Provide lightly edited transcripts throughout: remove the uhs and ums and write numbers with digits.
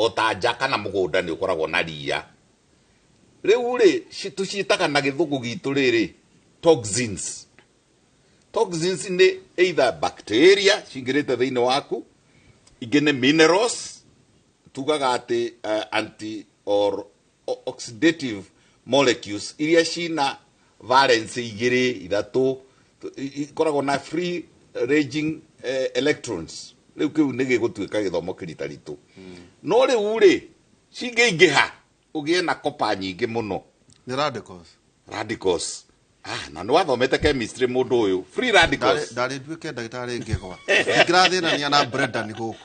o ta nja kana mũgũnda nĩ ũkoragwo na ria rĩu rĩ tuciĩtaga na gĩthũngũ gitũ rĩrĩ toxins nĩ either bacteria cingĩrĩte thĩinĩ waku ingĩ nĩ minerals tugaga atĩ anti or oxidative molecules iria cina valence igĩrĩ ithatũ ikoragwo na free ranging electrons rĩu kĩu nĩ gĩgũtuĩka gĩthomo kĩritaritũ no rĩu rĩ cingĩingĩha ũgĩe na kopa nyingĩ mũno nĩ radicals na nĩ wathomete chemistry mũndũ ũyũ free radicals ndarĩ nduĩke ndagĩtarĩ ngĩgwa ingĩrathĩnania na Brendan gũkũ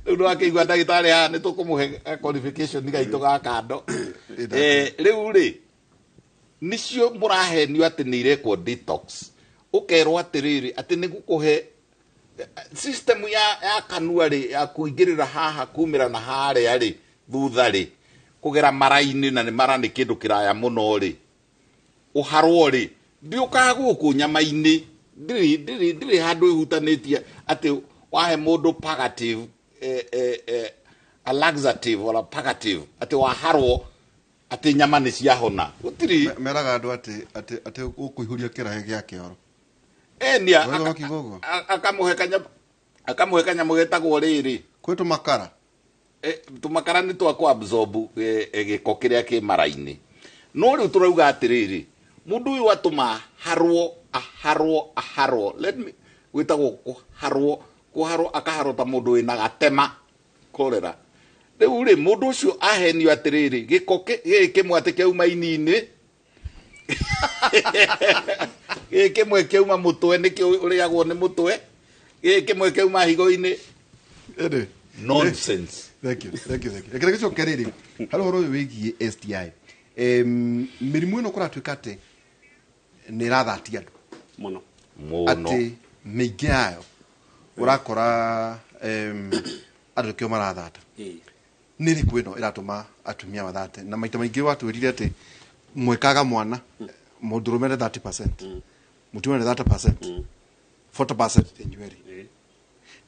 rĩu nĩ wakĩigua ndagĩtarĩ haha nĩ tũkũmũhe qualification gaitũ ga kando rĩu rĩ nĩcio mũrahenio atĩ nĩ irekwo detox ũkerwo atĩrĩrĩ atĩ nĩ gũkũhe system ya kanua rĩ ya kũingĩrĩra haha kumĩra na harĩa rĩ thutha rĩ kũgera mara-inĩ na nĩ mara nĩ kĩndũ kĩraya mũno rĩ ũharwo rĩ ndĩũkaga gũkũ nyama-inĩ ndĩrĩ handũ ĩhutanĩtie atĩ wahe mũndũ purgative a laxative or a purgative atĩ waharwo atĩ nyama nĩ ciahona gũtirĩ meraga andũ atĩ ũkũihũria kĩrahe gĩa kĩoro enia akamũhe kanyamũ getagwo rĩrĩ kwĩ tũmakara tũmakara nĩ twa kũabsorb gĩko kĩrĩa kĩ mara-inĩ no rĩu tũrauga atĩrĩrĩ mũndũ ũyũ atũma aharwo let me gwĩtagwo kũharwo akaharwo ta mũndũ wĩna gatema kolera rĩu rĩ mũndũ ũcio ahenio atĩrĩrĩ gĩko gĩkĩ kĩmwe atĩ kĩauma ini-inĩ gĩkĩ kĩmwe kĩauma mũtwe nĩkĩo ũrĩagwo nĩ mũtwe gĩkĩ kĩmwe kĩauma higo-inĩ nonsense thank you ekĩra gĩcoke rĩrĩ harĩ ũhoro ũyũ wĩgiĩ STI mĩrimũ ĩno kũratuĩka atĩ nĩ ĩrathatia andũ mũno atĩ mĩingĩ yayo ũrakora andũ kĩo marathata nĩ rĩkũ ĩno ĩratũma atumia mathate na maita maingĩ watwĩrire atĩ mwekaga mwana mũndũrũme nĩ 30% mũtumia nĩ 30% 40% inyuerĩ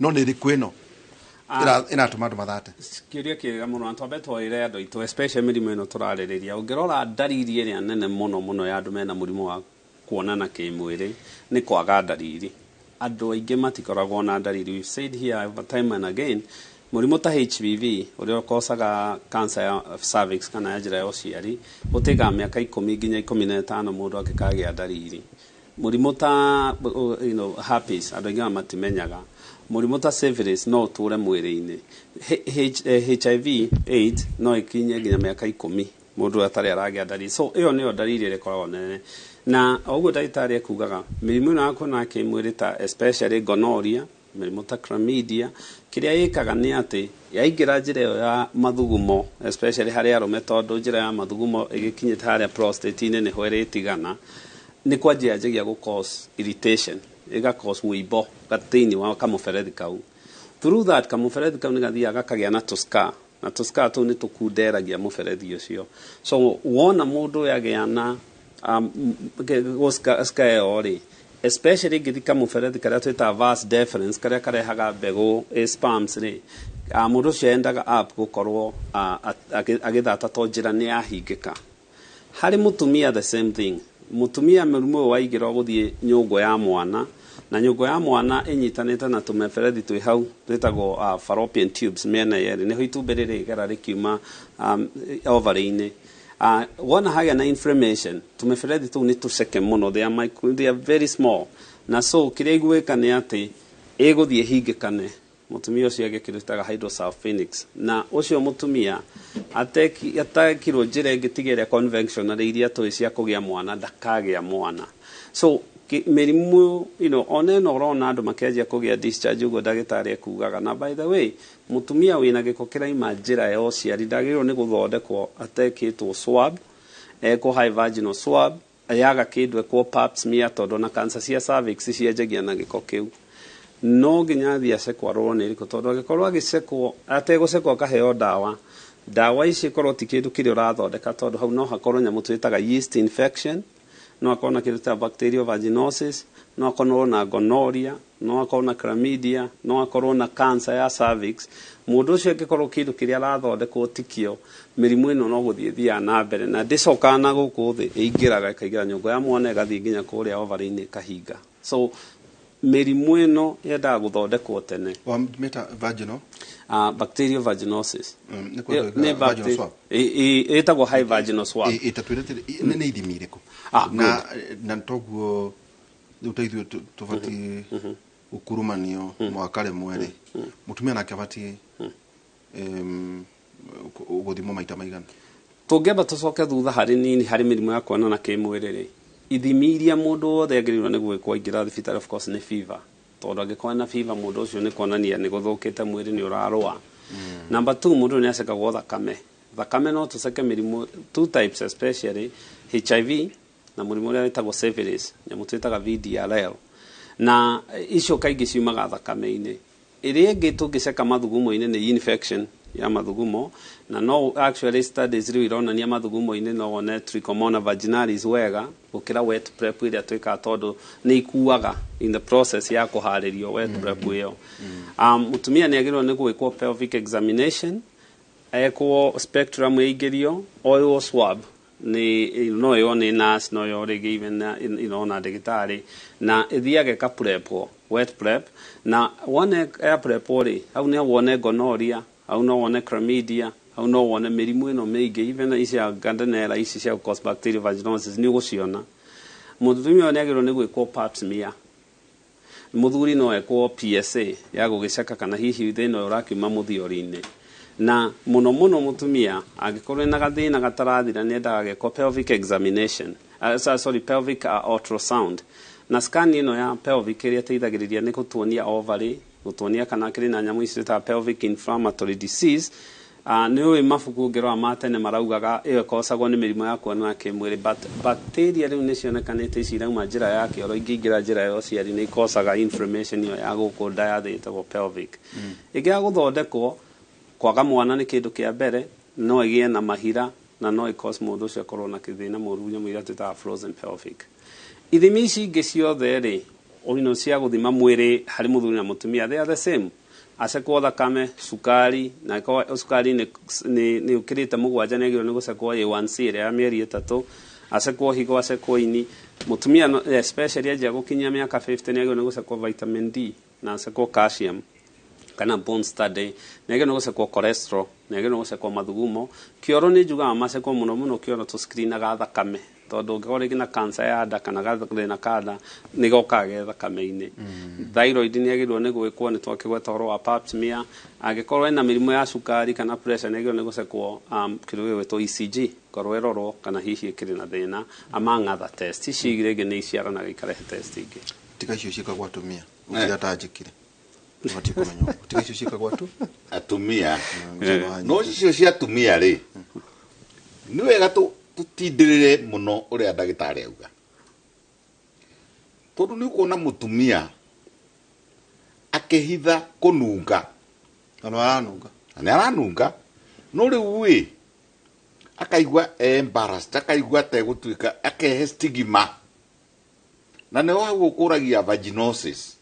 no nĩ rĩkũ ĩno ĩratũma andũ mathate kĩũria kĩega mũno na twambe twoire andũ aitũ especially mĩrimũ ĩno tũrarĩrĩria ũngĩrora ndariri ĩrĩa nene mũno ya andũ mena mũrimũ wa kuonana kĩmwĩrĩ nĩ kwaga ndariri andũ aingĩ matikoragwo na ndariri we've said here time and again mũrimũ ta HPV ũrĩa ũkosaga cancer ya cervix kana ya njĩra ya ũciari ũtĩkaga mĩaka 10 nginya 15 mũndũ akĩkagĩa ndariri mũrimũ ta herpes andũ aingĩ matimenyaga mũrimũ ta syphilis no ũtũre mwĩrĩ-inĩ HIV AIDS no ikinye nginya mĩaka 10 mũndũ atarĩ aragĩa ndariri so ĩyo nĩyo ndariri ĩrĩa ĩkoragwo nene na ũguo ndagĩtarĩ akugaga mĩrimũ ĩno ya kuonana kĩmwĩrĩ ta especially gonorrhea mĩrimũ ta chlamydia kĩrĩa ĩkaga nĩ atĩ yaingĩra njĩra ĩyo ya mathugumo especially harĩ arũme tondũ njĩra ya mathugumo ĩgĩkinyĩte harĩa prostate-inĩ nĩho ĩrĩtigana nĩ kwanjĩrĩria gũ cause irritation ĩga cause wĩimbo gatĩinĩ wa kamũberethi kau through that kamũberethi kau nĩ gathiaga gakagĩa na tũscar na tũscar tũu nĩ tũkunderagia mũberethi ũcio so wona mũndũ yagĩa na scar ĩyo rĩ especially ngĩthi kamũberethi karĩa twĩtaga vas deferens karĩa karehaga mbegũ sperms rĩ mũndũ ũcio endaga up gũkorwo agĩthata to njĩra nĩ yahingĩka harĩ mũtumia the same thing mũtumia mũrimũ ũyũ waingĩra gũthiĩ nyũngũ ya mwana na nyũngũ ya mwana ĩnyitanĩte na tũmeberethi twĩ hau twĩtagwo fallopian tubes mĩena yerĩ nĩho itumbĩ rĩrĩ rĩgera rĩkiuma ovary-inĩ wona hagĩa na inflammation tũmeberethi tũu nĩ tũceke mũno they are very small na so kĩrĩa igwĩka nĩ atĩ ĩgũthiĩ hingĩkane mũtumia ũcio agĩkĩrutaga hydrosulfonics na ũcio mũtumia atekirwo njĩra ĩngĩ tiga ĩrĩa conventional iria tũĩ cia kũgĩa mwana ndakagĩa mwana so mĩrimũ ona ĩno ũrona andũ makĩanjia kũgĩa discharge ũguo ndagĩtarĩ akugaga na by the way mũtumia wĩna gĩko kĩraima njĩra ya ũciari ndagĩrĩirwo nĩ gũthondekwo atekĩtwo swab ekwo high vaginal swab yaga kĩndũ ekwo pap smear tondũ na cancer cia cervix cianjagia na gĩko kĩu no nginya athiĩ acekwo arorwo nĩ rĩkũ tondũ angĩkorwo agĩcekwo ategũcekwo akaheo ndawa ici korwo ti kĩndũ kĩrĩa ũrathondeka tondũ hau no hakorwo nyamũ twĩtaga yeast infection no akorwo na kĩndũ ta bacterial vaginosis, no akorwo na gonorrhea, no akorwo na chlamydia, no akorwo na cancer ya cervix. Mũndũ ũcio angĩkorwo kĩndũ kĩrĩa arathondekwo tikĩo, mĩrimũ ĩno no gũthiĩ thiaga na mbere na ndĩcokaga na gũkũ thĩ, ĩingĩraga ĩkaingĩra nyũngũ ya mwana ĩgathiĩ nginya kũrĩa ovari-inĩ ĩkahinga. So mĩrimũ ĩno yendaga gũthondekwo tene. Meta vaginal Bacterial vaginosis. Vaginal swab. Ĩtagwo high vaginal swab. Nĩ ithimi irĩkũ? Na toguo ũteithio tũbatiĩ gũkurumanio mwaka rĩmwe rĩ, mũtumia nake abatiĩ gũthimwo maita maigana? Tũngĩamba tũcoke thutha harĩ nini harĩ mĩrimũ ya kuonana kĩmwĩrĩ rĩ, ithimi iria mũndũ wothe agĩrĩirwo nĩ gwĩkwo aingĩra thibitarĩ of course nĩ fever. Tondũ angĩkorwo na fever mũndũ ũcio nĩ kuonania nĩ gũthũkĩte mwĩrĩ nĩ ũrarũa. Number 2, mũndũ nĩ acekagwo thakame. Thakame no tũceke mĩrimũ 2 types especially HIV na mũrimũ ũrĩa wĩtagwo syphilis, nyamũ twĩtaga VDRL. Na icio kaingĩ ciumaga thakame-inĩ. Ĩrĩa ĩngĩ tũngĩceka mathugumo-inĩ nĩ infection ya mathugumo, na no actually studies rĩu ironania mathugumo-inĩ no wone Trichomonas vaginalis wega gũkĩra wet prep ĩrĩa twĩkaga tondũ nĩ ikuaga in the process ya kũharĩrio wet prep ĩyo. Mũtumia nĩ agĩrĩirwo nĩ gwĩkwo pelvic examination, ekwo spectrum ĩingĩrio, oil swab no yo nĩ nurse, no yo rĩngĩ even na ndagĩtarĩ, na ĩthiage ka prep wet prep, na wone ya prep rĩ, hau nĩ wone gonorrhea, hau no wone chlamydia, hau no wone mĩrimũ ĩno mĩingĩ, even ici ya Gardnerella ici cia cause bacterial vaginosis nĩ ũgũciona. Mũtumia nĩ agĩrĩirwo nĩ gwĩkwo pap smear. Mũthuri no ekwo PSA ya gũgĩceka kana hihi thĩna ũyũ ũrakiuma mũthiori-inĩ. Na mũno mũno mũtumia angĩkorwo ena gathĩna gatarathira nĩ endaga gekwo pelvic examination, pelvic ultrasound. Na scan ĩno ya pelvic ĩrĩa ĩteithagĩrĩria nĩ gũtuonia ovary, gũtuonia kana kĩrĩ na nyamũ ici ta pelvic inflammatory disease. Nĩ ũĩ mabuku ngĩrora ma tene maraugaga ĩyo ĩkocagwo nĩ mĩrimũ ya kuonana kĩmwĩrĩ, but bacteria rĩu nĩ cionekanĩte ici irauma njĩra ya kĩoro, ingĩingĩra njĩra ya ũciari nĩ ikocaga inflammation ĩyo ya gũkũ nda ya thĩ ĩtagwo pelvic. Ĩngĩaga gũthondekwo, kwaga mwana nĩ kĩndũ kĩa mbere, no ĩgĩe na mahira na no ĩcause mũndũ ũcio akorwo na kĩthĩna mũru, nyamũ iria twĩtaga frozen pelvic. Ithimi ici ingĩ ciothe rĩ, ino cia gũthima mwĩrĩ harĩ mũthuri na mũtumia, they are the same. Acekwo thakame, cukari, na cukari nĩ ũkĩrĩte 7 nĩ agĩrĩirwo nĩ gũcekwo A1C ĩrĩa ya mĩeri 3, acekwo higo, acekwo ini. Mũtumia especially anjia gũkinyia mĩaka 50 nĩ agĩrĩirwo nĩ gũcekwo vitamin D na acekwo calcium kana bone study, nĩ agĩrĩirwo nĩ gũcekwo cholesterol, nĩ agĩrĩirwo nĩ gũcekwo mathugumo. Kĩoro nĩ njugaga macekwo mũno kĩoro tũscreenaga thakame, tondũ ũngĩkorwo rĩngĩ na cancer ya nda kana gathĩna ka nda nĩ gokaga ge thakame-inĩ. Thyroid nĩ agĩrĩirwo nĩ gwĩkwo, nĩ twakĩgweta ũhoro wa pap smear. Angĩkorwo ena mĩrimũ ya cukari kana pressure nĩ agĩrĩirwo nĩ gũcekwo kĩrĩa gĩgwĩtwo ECG, korwo ĩrorwo kana hihi ĩkĩrĩ na thĩna, among other test. Ici rĩngĩ nĩ iciaranaga ikarehe test ingĩ. Tiga icio ciĩkagwo atumia ũkĩra tanjĩkire tiga icio ciĩkagwo atumia no icio cia atumia rĩ, nĩ wega tutindĩrĩre mũno ũrĩa ndagĩtarĩ auga, tondũ nĩ ũkuona mũtumia akĩhitha kũnunga na nĩ aranunga, no rĩu akaigua embarrassed, akaigua ategũtuĩka, akehe stigma, na nĩ hau ũkũragia vaginosis.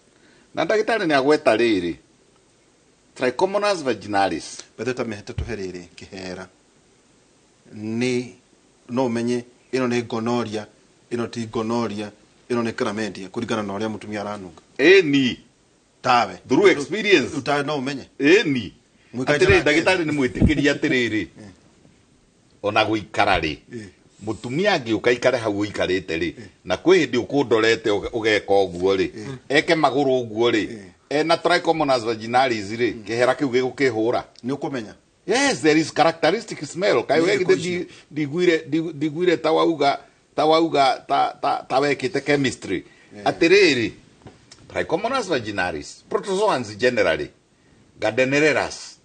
Na ndagĩtarĩ nĩ agweta rĩrĩ Trichomonas vaginalis, bethe ta mehete tũhe rĩrĩ kĩhera nĩ no menye ĩno nĩ gonorrhea, ĩno ti gonorrhea, ĩno nĩ chlamydia kũringana na ũrĩa mũtumia aranunga. Ĩni tawe through experience utawe no umenye ĩni atĩrĩ ndagĩtarĩ nĩ mwĩtĩkĩria atĩrĩrĩ ona gũikara rĩ, mũtumia angĩũka ikare hau ũikarĩte rĩ, na kwĩ hĩndĩ ũkũndorete ũgeka ũguo rĩ, eke magũrũ ũguo rĩ, ena Trichomonas vaginalis rĩ, kĩhera kĩu gĩgũkĩhũra nĩ ũkũmenya. Yes, there is characteristic smell. Kai wegi digwire tawauga ta wekite chemistry. Atiriri Trichomonas vaginalis, protozoans generally, Gardnerellas.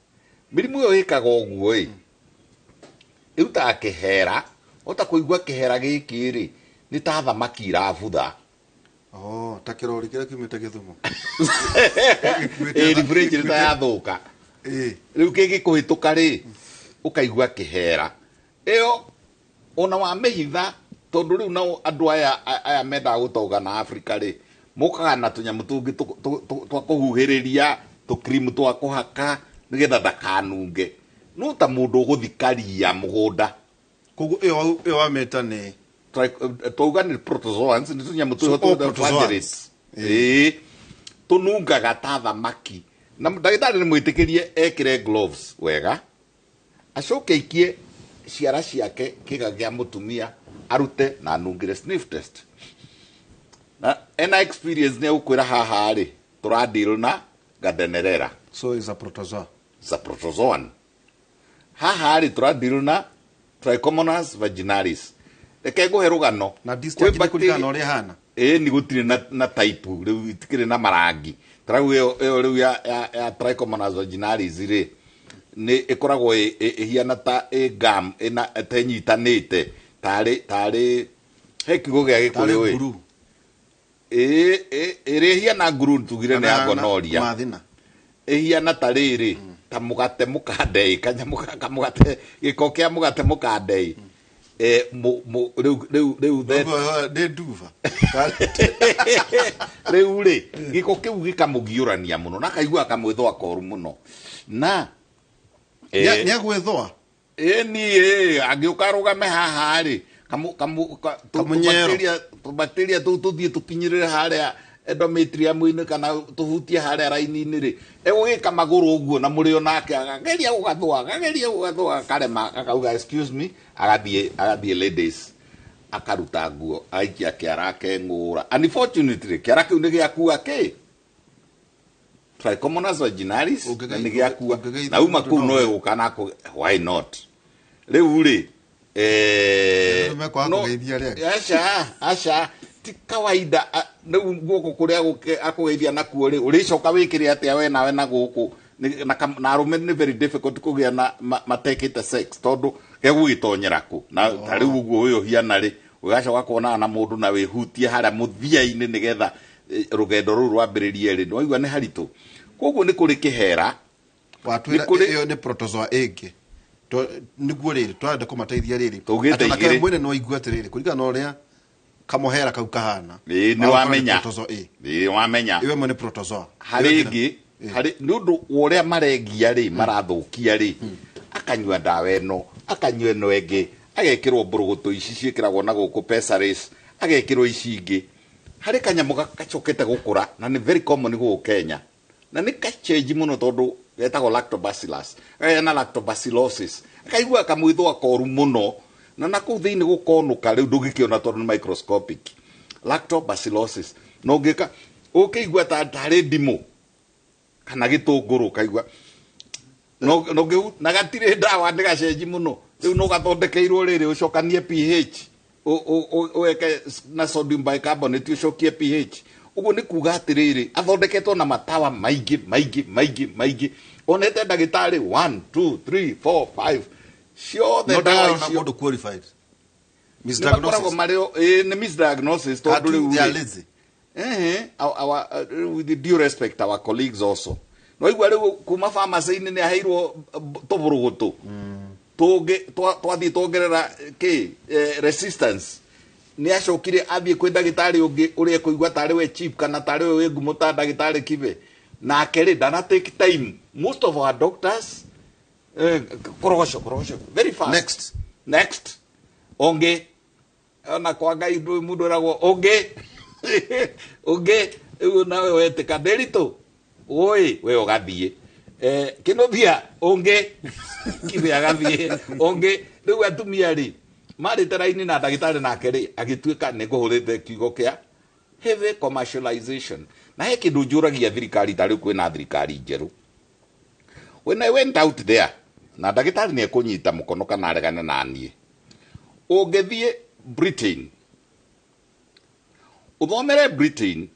Mĩrimũ ĩyo ĩkaga ũguo ĩrutaga kĩhera, ũtakũigua kĩhera gĩkĩ rĩ, nĩ ta thamaki irabutha. Ta kĩrori kĩrĩa kiumĩte Gĩthumo. Refrigerator yathũka. Rĩu kĩgĩkũhĩtũka rĩ, ũkaigua kĩhera. Ĩyo ona wa mĩhitha tondu riu nao andu aya menda gutoga na Africa ri mukaga na tunyamu tungi twa kuhuhiriria tukrimu twa kuhaka nigetha ndakanunge no ta mundu guthikaria mugunda koguo iyo wameta ni twauga ni protozoans ni tunyamu twa tunungaga ta thamaki na ndagitari ni mwitikirie ekire gloves wega acoke ikie ciara ciake kiga gia mutumia arute na nungire sniff test na ena experience ne ukwira haha ri turadeal na Gardnerella so is a protozoan haha ri turadeal na Trichomonas vaginalis reke guhe rugano na district kuligana uri hana ni gutire na type riu itikire na marangi taragu yo riu ya Trichomonas vaginalis ri ni ikoragwo ihiana ta gum ina tenyitanite tari hekigo gia gikuri we iri hiana nguru tugire ni agonoria mathina ihiana tariri ta mugate mukandei kamugate giko kia mugate mukandei riu de duva riu ri giko kiu gikamugiurania muno na kaigua kamwithwa koru muno na ni agwethwa ni agiukarugame haha ri bacteria tuthie tukinyirire haria endometrium-ini kana tuhutie haria raini-ini ri egugika maguru uguo na muri onake agageria gugathwa karema akauga excuse me agathie ladies akaruta nguo aikia kiara ke ngura unfortunately kiara kiu ni giakua ki Trichomonas vaginalis ni giakua na uma kuu no egukana why not riu ri asha ti kawaida riu guko kuria akugeithia nakuo ri uricoka wikire atia we nawe na guku na arume ni very difficult kugia na matekite sex tondu gegugitonyera ku na riu guo uyo hiana ri ugacoka kuona na mundu na wihutie haria muthia-ini nigetha rugendo ruru rwambiririe ri waigua ni haritu koguo ni kuri kihera watwira iyo ni protozoa ingi niguo riri twende kumateithia riri ataka mwene no igua atiriri kurigana uria kamuhera kau kahana ni wamenya ni wamenya iwe mwene protozoa haringi hari nundu uria marengia ri marathukia ri akanyua ndawa eno akanyua eno engi agekirwo mburugutu ici ciikiragwo na guku pessaries agekirwo ici ingi hari kanyamu gacokete gukura na ni very common guku Kenya na ni kachange muno tondu getagwo lactobacillus na lactobacillosis akaigua kamwithwa koru muno na naku thiini gukonuka riu ndugikiona tondu ni microscopic lactobacillosis no ngika ukigua tari ndimu kana gitunguru kaigua no na gatire ndawa ni gachange muno riu no gathondekeirwo riri ucokanie pH uweke na sodium bicarbonate ucokie pH uguo ni kuga atiriri athondeketwo na matawa maigi onete ndagitari 1 2 3 4 5 ciothe ndawa icio no qualified misdiagnosis mario ni misdiagnosis to do with the due respect our colleagues also no igwa riu kuma pharmacy-ini ni aheirwo tuburugutu twathie tuongerera resistance ni acokire athie kwi ndagitari ungi uria kuigwa tari we cheap kana tari we ngumu ta ndagitari kive na akeri dana take time most of our doctors korogosho very fast next onge ona kwa ngai mundu eragwo onge ugu nawe wetika nderito oi we ugathie kinuthia onge kibe agathie onge riu atumia ri marite raini na ndagitari nake ri agituika ni kuhurite kiugo kia heavy commercialization na he kindu njuragia thirikari tari kwina thirikari njeru when I went out there na ndagitari ni ekunyita mukono kana aregane na nie ungethie Britain uthomere Britain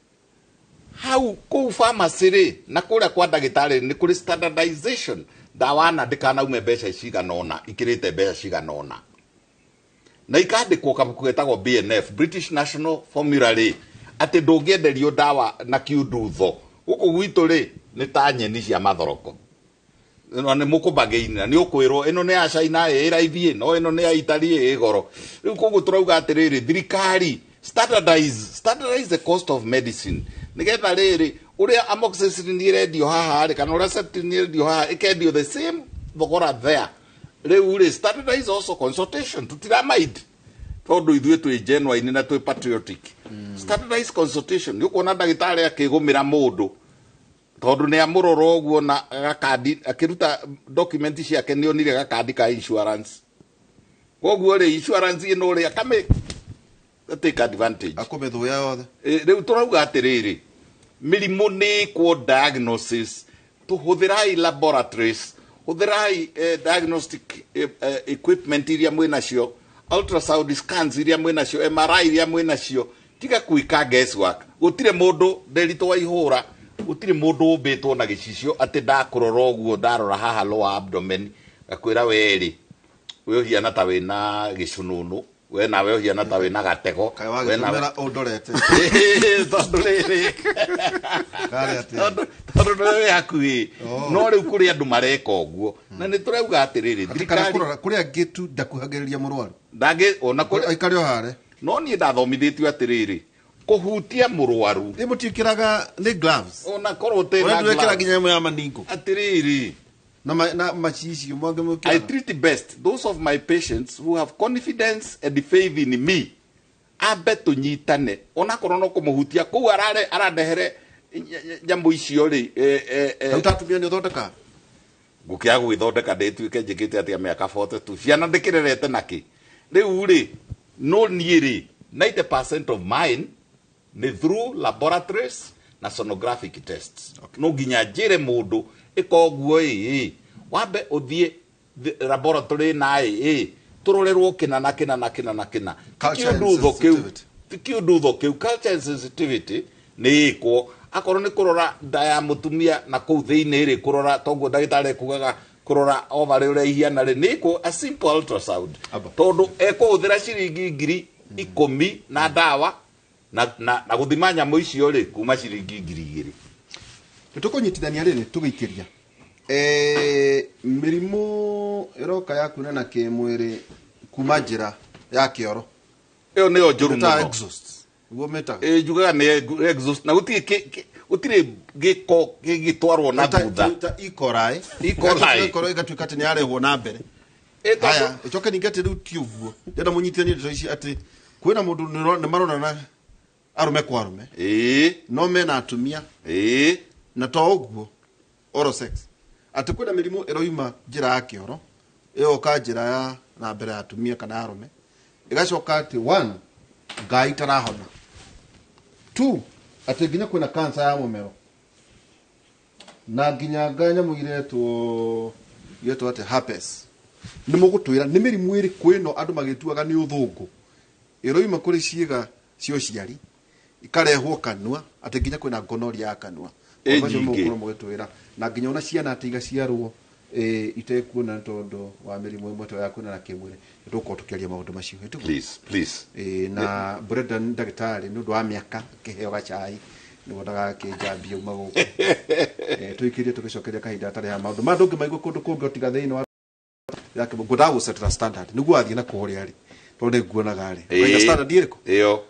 how ku pharmacy ri na kuria kwa ndagitari ni kuri standardization dawa na ndikana ume mbeca ciganona ikirite mbeca ciganona na ikandikwo kabuku getagwo BNF British National Formulary ati ndungienderio dawa na kiundutho guku gwitu ri ni ta nyeni cia mathoroko no ne mukubageina ni ukwirwo ino ne ya China iraithie no ino ne ya Italy goro riu koguo turauga atiriri thirikari standardize the cost of medicine nigetha riri uria amoxicillin irendio haha ri kana uria cetirizine irendio haha ikendio the same thogora there riu ri standardize also consultation tutiramaid tondu ithuĩ twĩ genuine na twĩ patriotic standardize consultation nĩ ũkuona ndagĩtarĩ akĩgũmĩra mũndũ tondu nĩ amũrora ũguo na gakandi akĩruta document ciake nĩ onire gakandi ka insurance koguo rĩ insurance ĩno rĩ akame take advantage akũmethũya yothe rĩu tũrauga atĩrĩrĩ mĩrimũ nĩ ĩkwo diagnosis tũhũthĩrai laboratories hũthĩrai diagnostic equipment iria mwĩnacio ultrasound scans iria mwĩnacio MRI iria mwĩnacio tiga kuika guesswork gutire mundu nderitwo ihura gutire mundu umbitwo na gicicio ati ndakurora uguo ndarora haha lower abdomen akwira weri we uhiana ta wina gicununu we nawe uhiana ta wina gatego we nawe undorete tondu riri tondu we hakui no riu kuri andu mareka uguo na ni turauga atiriri thirikari kuri angitu ndakuhagiriria murwaru ndage ona kuri aikari ohare no ni ndathomithitio atiriri kuhutia murwaru imutiikiraga ni gloves ona korwo te na ndwekira ginya ya maningo atiriri na machici mwange mukira I treat best those of my patients who have confidence and faith in me abe tunyitane ona korwo no kumuhutia ku arandehere nyambo icio ri utatumia ni thondeka ngukia gwithondeka ndituike njikite atia miaka 42 ciana ndikirerete naki riu ri no niiri 90% of mine ni through laboratories na sonographic tests no ginya njire mundu ikoguo wambe uthie laboratory na turorerwo kina kiundu kiu culture sensitivity ni iko akorwo ni kurora nda ya mutumia na kuu thiini ri kurora tongu ndagitari kugaga kurora ovary uria ihiana ri ni iko a simple ultrasound tondu ekuhuthira ciringi 10,000 na dawa na guthima nyamå icio ri kuma ciringi 2,000 nitukunyitithania riri tugikiria mirimu iroka ya kuonana kimwiri kuma njira ya kioro iyo niyo njuru muno exhaust ugo meta njugaga ni exhaust na gutire giko gigitwarwo na thutha ta ikorai igatuika ati ni arehwo na mbere haya icoke ningati riu ti uguo ndenda munyitithanie ndeto ici ati kwina mundu ni maronana arume kwa arume no mena atumia na to uguo oral sex ati kwina mirimu iroima njira ya kioro iyo ka njira ya na mbere atumia kana arume igacoka ati 1 ngai tarahona 2 ati ginya kwina cancer ya mumero na ginya nganya muiretwo yeto ati herpes ni mugutwira ni mirimu iri kwino andu magituaga ni uthungu iroima kuri ciiga cio ciari ikarehwo kanua ati ginya kwina gonorrhea ya kanua obacio mukuru mugitwira na ginya ona ciana atiga ciarwo itekuona tondu wa mirimu imwe to ya kuonana kimwiri tuko tukiaria maundu macio please na Brendan ndagitari ni undu wa miaka kiheo gachai ni wondaga kijambia uma guku tuikirie tugicokeria kahinda atari ha maundu mandu ngi maigwo kundu kungi otiga thiini wa yake gudagu set standard niguo athie na kuhuria ri tondu nguonaga ri standard iriko iyo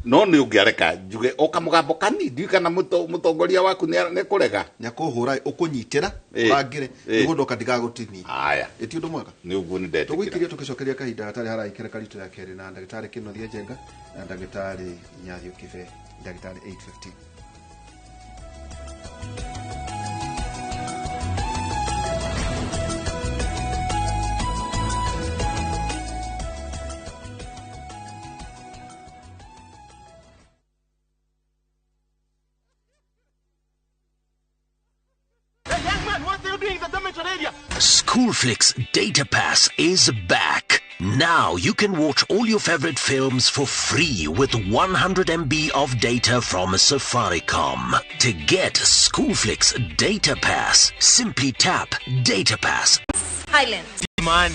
no ni ungiareka njuge okamugambo kani ndi kana mutongoria waku ne kurega nyakuhura ukunyitira urangire niguo ndoka ndigagutimia haya eti undu mwega ni uguo ni ndete tugikirie tugicokeria kahinda atari haraikira karito ya keri na ndagitari Kinothia Njenga na ndagitari Nyathio Kibe ndagitari 815. Schoolflix Data Pass is back. Now you can watch all your favorite films for free with 100 MB of data from Safaricom. To get Schoolflix Data Pass, simply tap Data Pass. Highland. Money.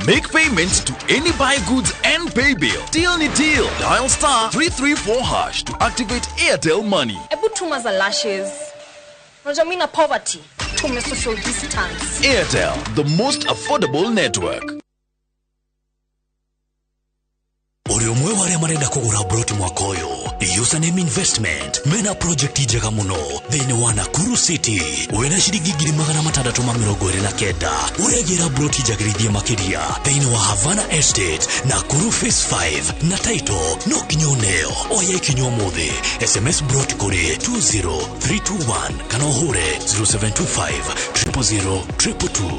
Make payments to any buy goods and pay bill. Deal ni deal. Dial *334# to activate Airtel Money. Ebu tuma za lashes. Unajua mimi na poverty. tume social distance. Airtel, the most affordable network. Uri umwe wale marenda kugura broti mwakoyo. Username Investment. Mena project ijega muno. Thene wa Nakuru City. Wena shirigi giri magana matandatu ma mirongo iri na kenda. Uregera broti ijagirithia makiria. Thene wa Havana Estate. Nakuru Phase 5. Na title no kinyoneo. Oya ikinyo mothe. SMS broti kuri 20321. Kana uhure 0725 000 222.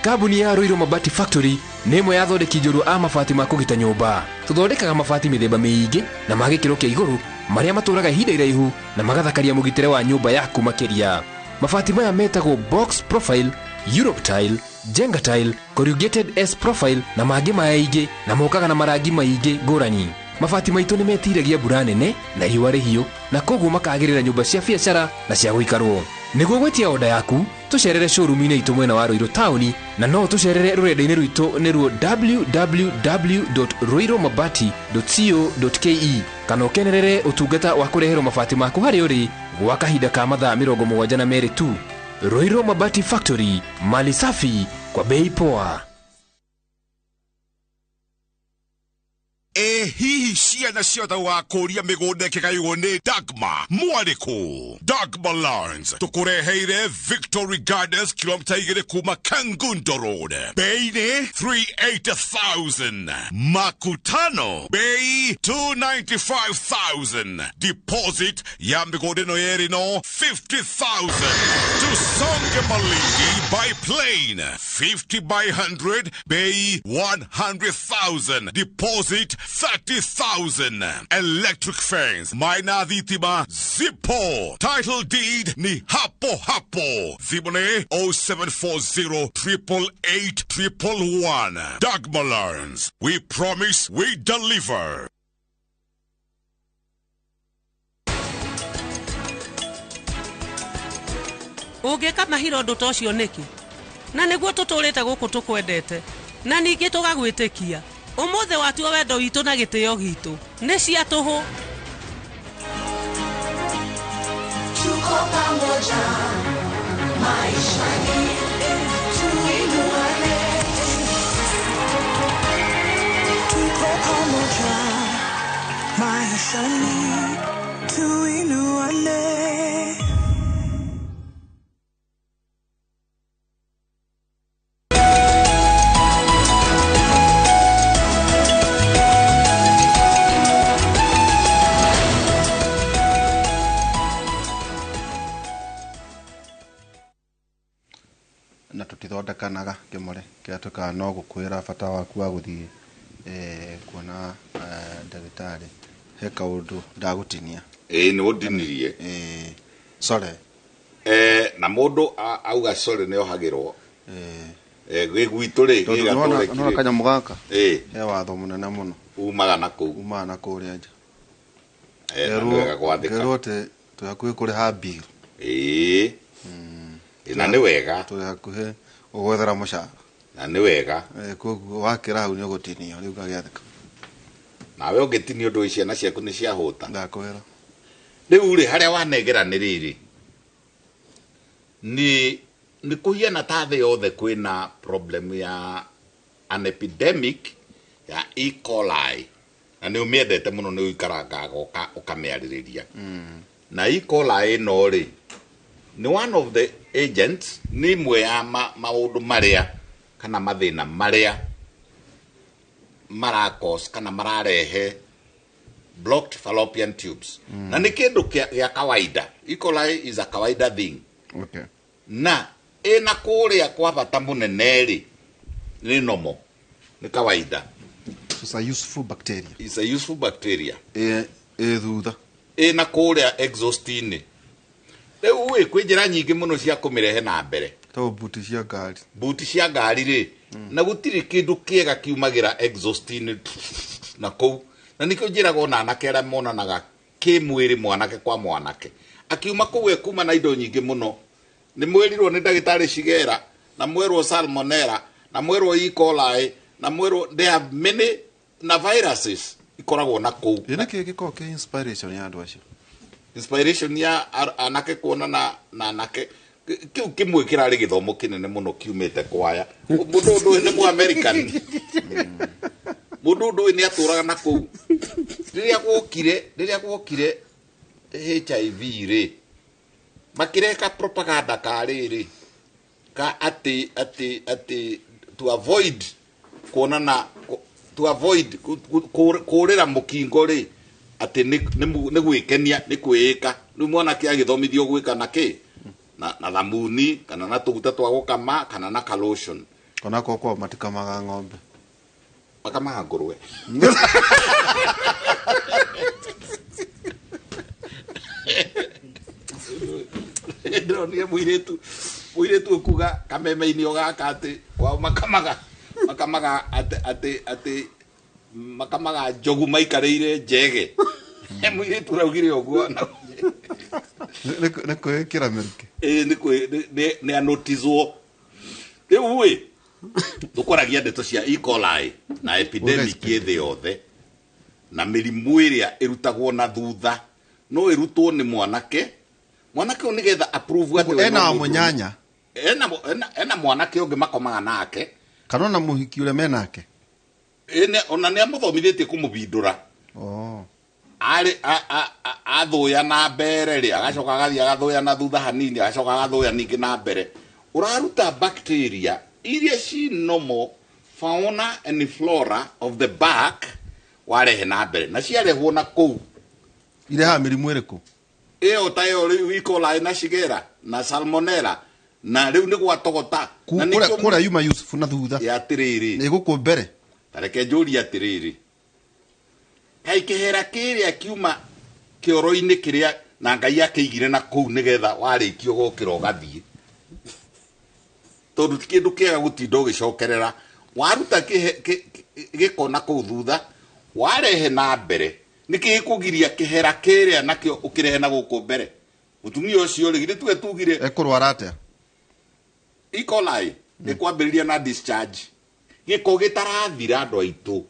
Kabuni ya Ruiru Mabati Factory nĩ ĩmwe ya thondeki njũru a mabati ma kũgita nyũmba. Tũthondekaga mabati mĩthemba mĩingĩ na ma gĩkĩro kĩa igũrũ marĩa matũraga ihinda iraihu na magathakaria mũgitĩre wa nyũmba yaku makĩria. Mabati maya metagwo box profile, Europe tile, Jenga tile, corrugated S profile na mangĩ maingĩ na mokaga na marangi maingĩ ngũrani. Mabati maitũ nĩ metiragia mbura nene na riũa rĩhiũ na koguo makagĩrĩra nyũmba cia biacara na cia gũikarwo. Nĩguo gwetia oda yaku, tucerere showroom-inĩ itũ mwena wa Ruiru Town na no tucerere rũrenda-inĩ rwitũ nĩruo www.ruiromabati.co.ke kana ũkenerere ũtungata wa kũreherwo mabati maku harĩ ũrĩ gwa kahinda ka mathaa 72 tu. Ruiru Mabati Factory, mali safi kwa bei poa. Hihi ciana ciothe wakũria mĩgũnda ĩkĩgaywo nĩ Dagmar mwarĩkũ. Dagmar Lawrence tũkũreheire Victory Gardens kilomita 2 kuma Kangundo Road. Bei nĩ 380,000. Makutano bei 295,000. Deposit ya mĩgũnda ĩno yerĩ no 50,000. Tusonge Malindi by plane 50 by 100 bei 100,000. Deposit 30,000. Electric fence Maina Dhitima Zippo. Title deed ni hapo hapo. Zibone 0740 888 111. Dagmar Lawrence. We promise we deliver. Ungeka mahiro ndo tocio niki na niguo tutulite guku tukwendete na ningi tugagwitikia umuthe watu wendo witu na gitio gitu ni cia tuhu. Tuko pamoja maishani tuinuane. Tuko pamoja maishani tuinuane. Na tutithondekanaga Kĩmwĩrĩ kĩrĩa twĩkaga no gũkwĩra bata waku wa gũthiĩ kuona ndagĩtarĩ. He kaũndũ ndagũtinia. Nĩ ũndinirie. Sore. Na mũndũ auga sore nĩ ohagĩrwo. Gwitũ rĩ gĩgatũrekire. No kanyamũ gaka. He watho mũnene mũno. Umaga na kũu. Umaga na kũrĩa nja. Kerwo atĩ twĩ hakuhĩ kũrĩha bill. Na nĩ wega. Twĩ hakuhĩ ũgwethera mũcara. Na nĩ wega. Koguo wakĩra hau nĩ ũgũtinio rĩu gagĩathĩka. Nawe ũngĩtinio ũndũ ciana ciaku nĩ ciahũta. Ndakwĩra. Rĩu rĩ harĩa wanengera nĩ rĩrĩ. Nĩ kũhiana ta thĩ yothe kwĩna problem ya an epidemic ya E. coli. Na nĩ ũmĩendete mũno nĩ ũikarangaga ũkamĩarĩrĩria. Na E. coli ĩno rĩ ni one of the agents ni mwe ya maundu maria kana mathina maria marakos kana mararehe blocked fallopian tubes. Na ni kindu ya kawaida. E. coli is a kawaida thing. Okay. Na ena kuria kwa bata munene ri ni nomo ni kawaida. It's a useful bacteria. It's a useful bacteria. Thutha. Ena kuria exhaustini. Rĩu wĩ kwĩ njĩra nyingĩ mũno cia kũmĩrehe na mbere. To buti cia ngari. Buti cia ngari rĩ. Na gũtirĩ kĩndũ kĩega kiumagĩra exhaust-inĩ na kũu. Na nĩkĩo njĩraga ona anake arĩa monanaga kĩmwĩrĩ mwanake kwa mwanake. Akiuma kũu ekuma na indo nyingĩ mũno. Nĩ mwĩrirwo nĩ ndagĩtarĩ Shigera na mwĩrwo Salmonella na mwĩrwo E. coli na mwĩrwo there are many na viruses ikoragwo na kũu. Ĩna kĩĩ gĩkoragwo kĩ inspiration ya andũ acio. inspiration ya anake kuonana na anake kiu kimwe kirari githomo kinene muno kiumite kwaya mundu ndu ni mu American mundu ndu ni aturaga na kuu riria gwokire HIV ri makireka propaganda kariri ka ati to avoid kuonana to avoid kurira mukingo ri ati ni gwikenia ni kwika ni mwana kia githomithio gwika na ki na thamuni kana na tuguta twa gukama kana na lotion kana koko matikamaga ng'ombe makamaga ngurwe ndro ni muiretu kuga kameme-ini ogaka ati kwa makamaga ati makamaga njogu maikareire njege muiretu raugire oguo ne kwikira merike ni anotizwo riu wi tukoragia ndeto cia E. coli na epidemic yethi yothe na mirimu iria irutagwo na thutha no irutwo ni mwanake nigetha approve ati ena munyanya ena mwanake ungi makomaga nake kana na muhiki ule menake ona ni amuthomithitie kumubindura ari athuya na mbere ri agacoka agathi agathuya na thutha hanini agacoka agathuya ningi na mbere uraruta bacteria iria ci normal fauna and flora of the back warehe na mbere na ciarehwo na kou ireha mirimu iriku iyo tayo E. coli na shigera na salmonella na riu ni gwatogota na ni kura yuma Yusuf na thutha ya tiriri ni guku mbere tareke njuri ya tiriri kai kihera kiria kiuma kioro-ini kiria na Ngai akiigire na kou nigetha warikio gokira ugathie tondu kindu kiega gutinda ugicokerera waruta giko na kou thutha warehe na mbere niki kugiria kihera kiria nakio ukirehe na guku mbere mutumia ucio rigire tuge tugire ekurwara atia E. coli ni kwambiriria na discharge giko gitarathira andu aitu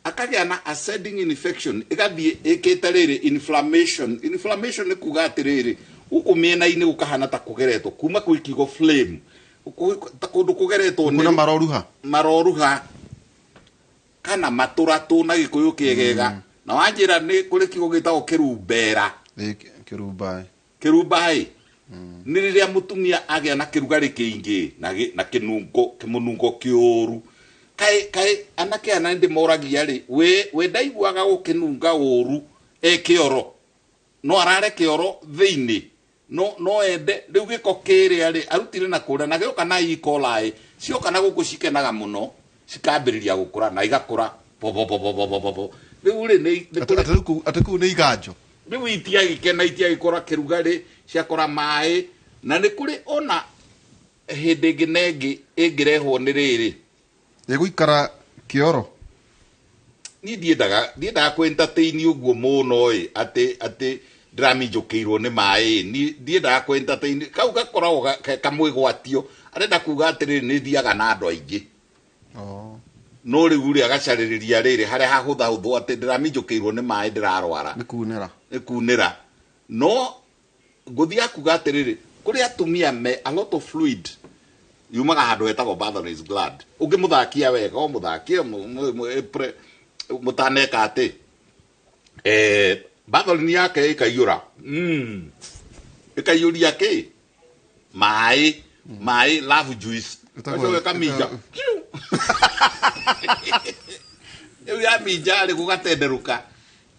akagia na ascending infection igathie ikitariri inflammation ni kuga atiriri uku miena-ini ukahana ta kugeretwo kuma kwi kigo flame ta kundu kugeretwo ni maroruha kana maturatu na gikuyu kiegega na wanjira ni kuri kigo gitagwo kirubai ni riria mutumia agia na kirugari kiingi na kimunungo kiuru kai anake ana ndi moragia ri we ndaiguaga gukinunga uru kioro no arare kioro thiini no ende riu giko kiria ri arutire na kura na gioka na E. coli cioka na guku cikenaga muno cikambiriria gukura na igakura riu ri ni atiku ni iganjo riu itia gikena itia gikora kirugari ciakora mai na ni kuri ona hindi nginengi ingirehwo ni riri iguikara kioro ni ndiendaga ku entertain uguo muno ati ndiraminjukirwo ni mai ni ndiendaga ku entertain kau gakoragwo kamwigwatio arenda kuga atiriri ni thiaga na andu aingi no riu ri agacaririria riri haria hahutha ati ndiraminjukirwo ni mai ndirarwara ni kunira no nguthia kuga atiriri kuri atumia me a lot of fluid yumaga handu hetagwo Bathory's gland ungimuthakia wega o muthakie mutaneka ati Bathory yake ikaiyura ikaiyuria ki mai love juice acho kamija ya mija ri gugatenderuka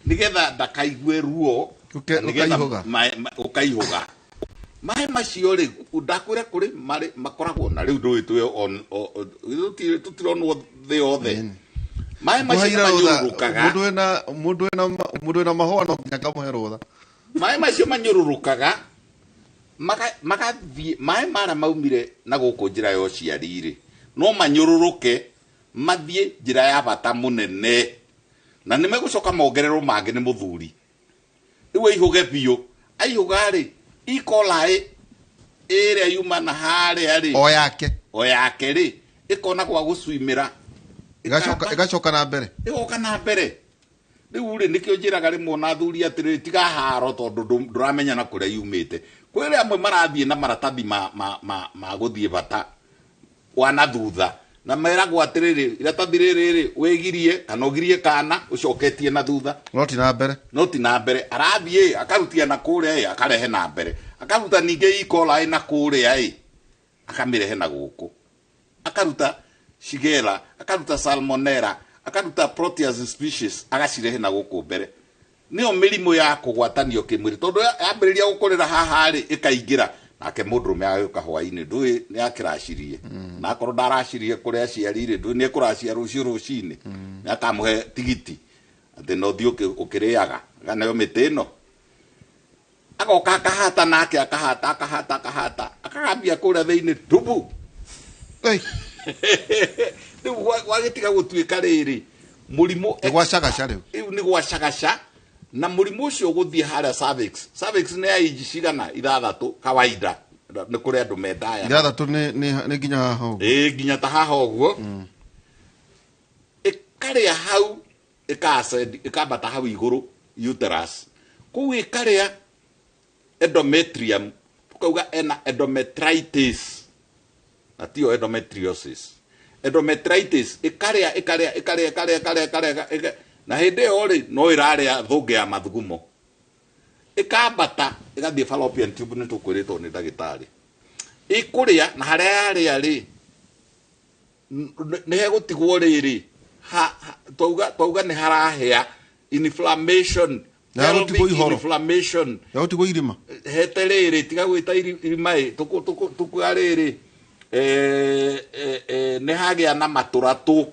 nigetha ndakaigwe ruo ukaihoga mai macio ri ndakwira kuri makoragwo na riu ndwitwe on tutironwo the othe mai macio manyururukaga mundu ena mahwa no nyaka muherotha mai macio manyururukaga magathie mai mara maumire na guku njira yo ciarire no manyururuke mathie njira ya bata munene na nimegucoka mongererwo mangi ni muthuri riu aihuge biu aihuga ri E. coli area yuma na haria ri o yake ri ikona kwa gucwimira igacoka na mbere igoka na mbere riu ri nikio njiraga rimwe na thuri atiri tiga haro tondu nduramenya na kuria yumite kwire amwe marathie na maratathi ma guthie bata wana thutha na meragwo atiriri iratathi riri wegirie kana ogirie kana ucoketie na thutha no ti na mbere arathie akarutia na kuria akarehe na mbere akaruta ninge ikola na kuria akamirehe na guku akaruta shigera akaruta salmonella akaruta proteus species agacirehe na guku mbere nio mirimu ya kugwatanio kimwiri tondu yambiriria gukorera haha ri ikaingira nake mundurume agioka hwaini ndui ni akiracirie na akorwo ndaracirie kuria aciarire ndui ni ekuracia rucini ni akamuhe tigiti ati no thi ukiriaga ganayo mitino agoka akahata nake akahata akagambia kuria thiini ndubu riu wagitiga gutuika riri murimu ni gwacagaca na murimu ucio guthie haria cervix ni ya inji cigana 6 kawaida ni kuria andu mendaya 6 ni nginya haha nginya ta haha uguo ikaria hau ikambata hau iguru uterus kuu ikaria endometrium tukauga ena endometritis atio endometriosis ikaria na hindi yo ri no iraria thunge ya mathugumo ikambata igathie fallopian tube ni tukwiritwo ni ndagitari ikuria na haria yaria ri ni hegutigwo riri twauga ni harahia inflammation yagutigwo irima hete riri tiga gwita irima tukuga riri ne hagia na maturatu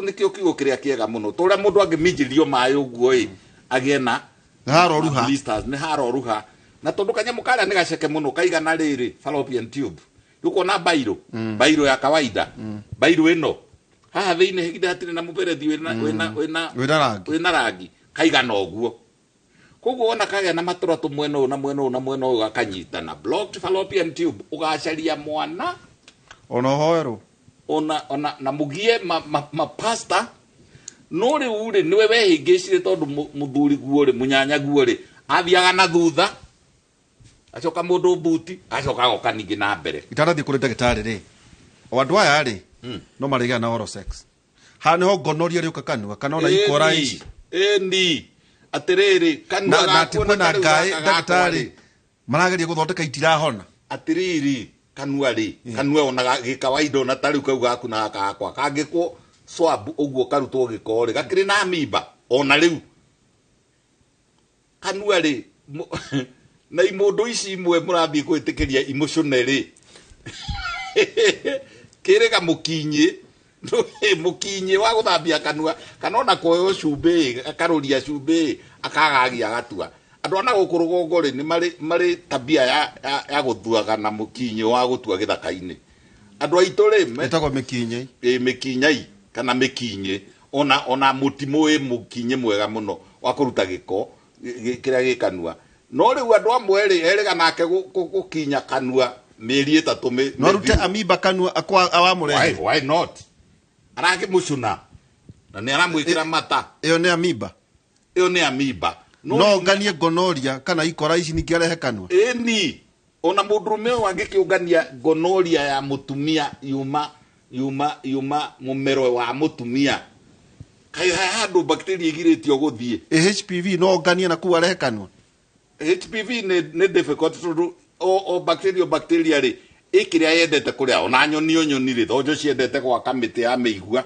nikio kiugo kiria kiega muno turia mundu angiminjirio mai uguo agie na ni haroruha na tondu kanyamu karia ni gaceke muno kaigana riri fallopian tube yukuona bairo ya kawaida bairo ino haha thiini higida hatire na muberethi wina rangi kaigana uguo koguo ona kagia na maturatu mweno na mweno gakanyitana blocked fallopian tube ugacaria mwana ona hoero ona na mugie pasta no ri uri niwe wehingicire tondu muthuri guo munyanya guo ri athiaga na thutha acoka mundu buti acoka goka ningi na mbere itarathie kuri ndagitari ri o andu aya ri no mariga na oral sex ha niho gonoria ri ukakanua kana ona ikora ici ni atiriri kanua gaku na ngai ndagitari marageria guthondeka itirahona atiriri kanua ona gikawaida ona tariu kau gaku na gakwa kangikwo swab uguo karutwo gikore gakiri na amimba ona riu kanua ri na imundu ici imwe murathie gwitikiria emotionally kirega mukinyi wa guthambia kanua kana ona koyo cumbi akaruria cumbi akagagia gatua andu ana guku rugongo ri ni mari tabia ya guthuaga na mukinyi wa gutua githaka-ini andu aitu ri etagwo mikinyai mikinyai kana mikinyi ona mutimu mukinyi mwega muno wa kuruta giko kiria gikanua no riu andu amwe ri erega nake gukinya kanua mieri 3 no rute amiba kanua akwa awamure why not arage mucuna na ni aramwikira mata iyo ni amiba no nganie gonoria kana ikora ici nikiarehe kanua ni ona mundurume wangikiungania gonoria ya mutumia yuma mumero wa mutumia kai handu bacteria igiritio guthie HPV no nganie na kuarehe kanua HPV ne difficult o bacteria ri ikiria yendete kuria ona nyoni ri thojo ciendete kwa kamite ya meigua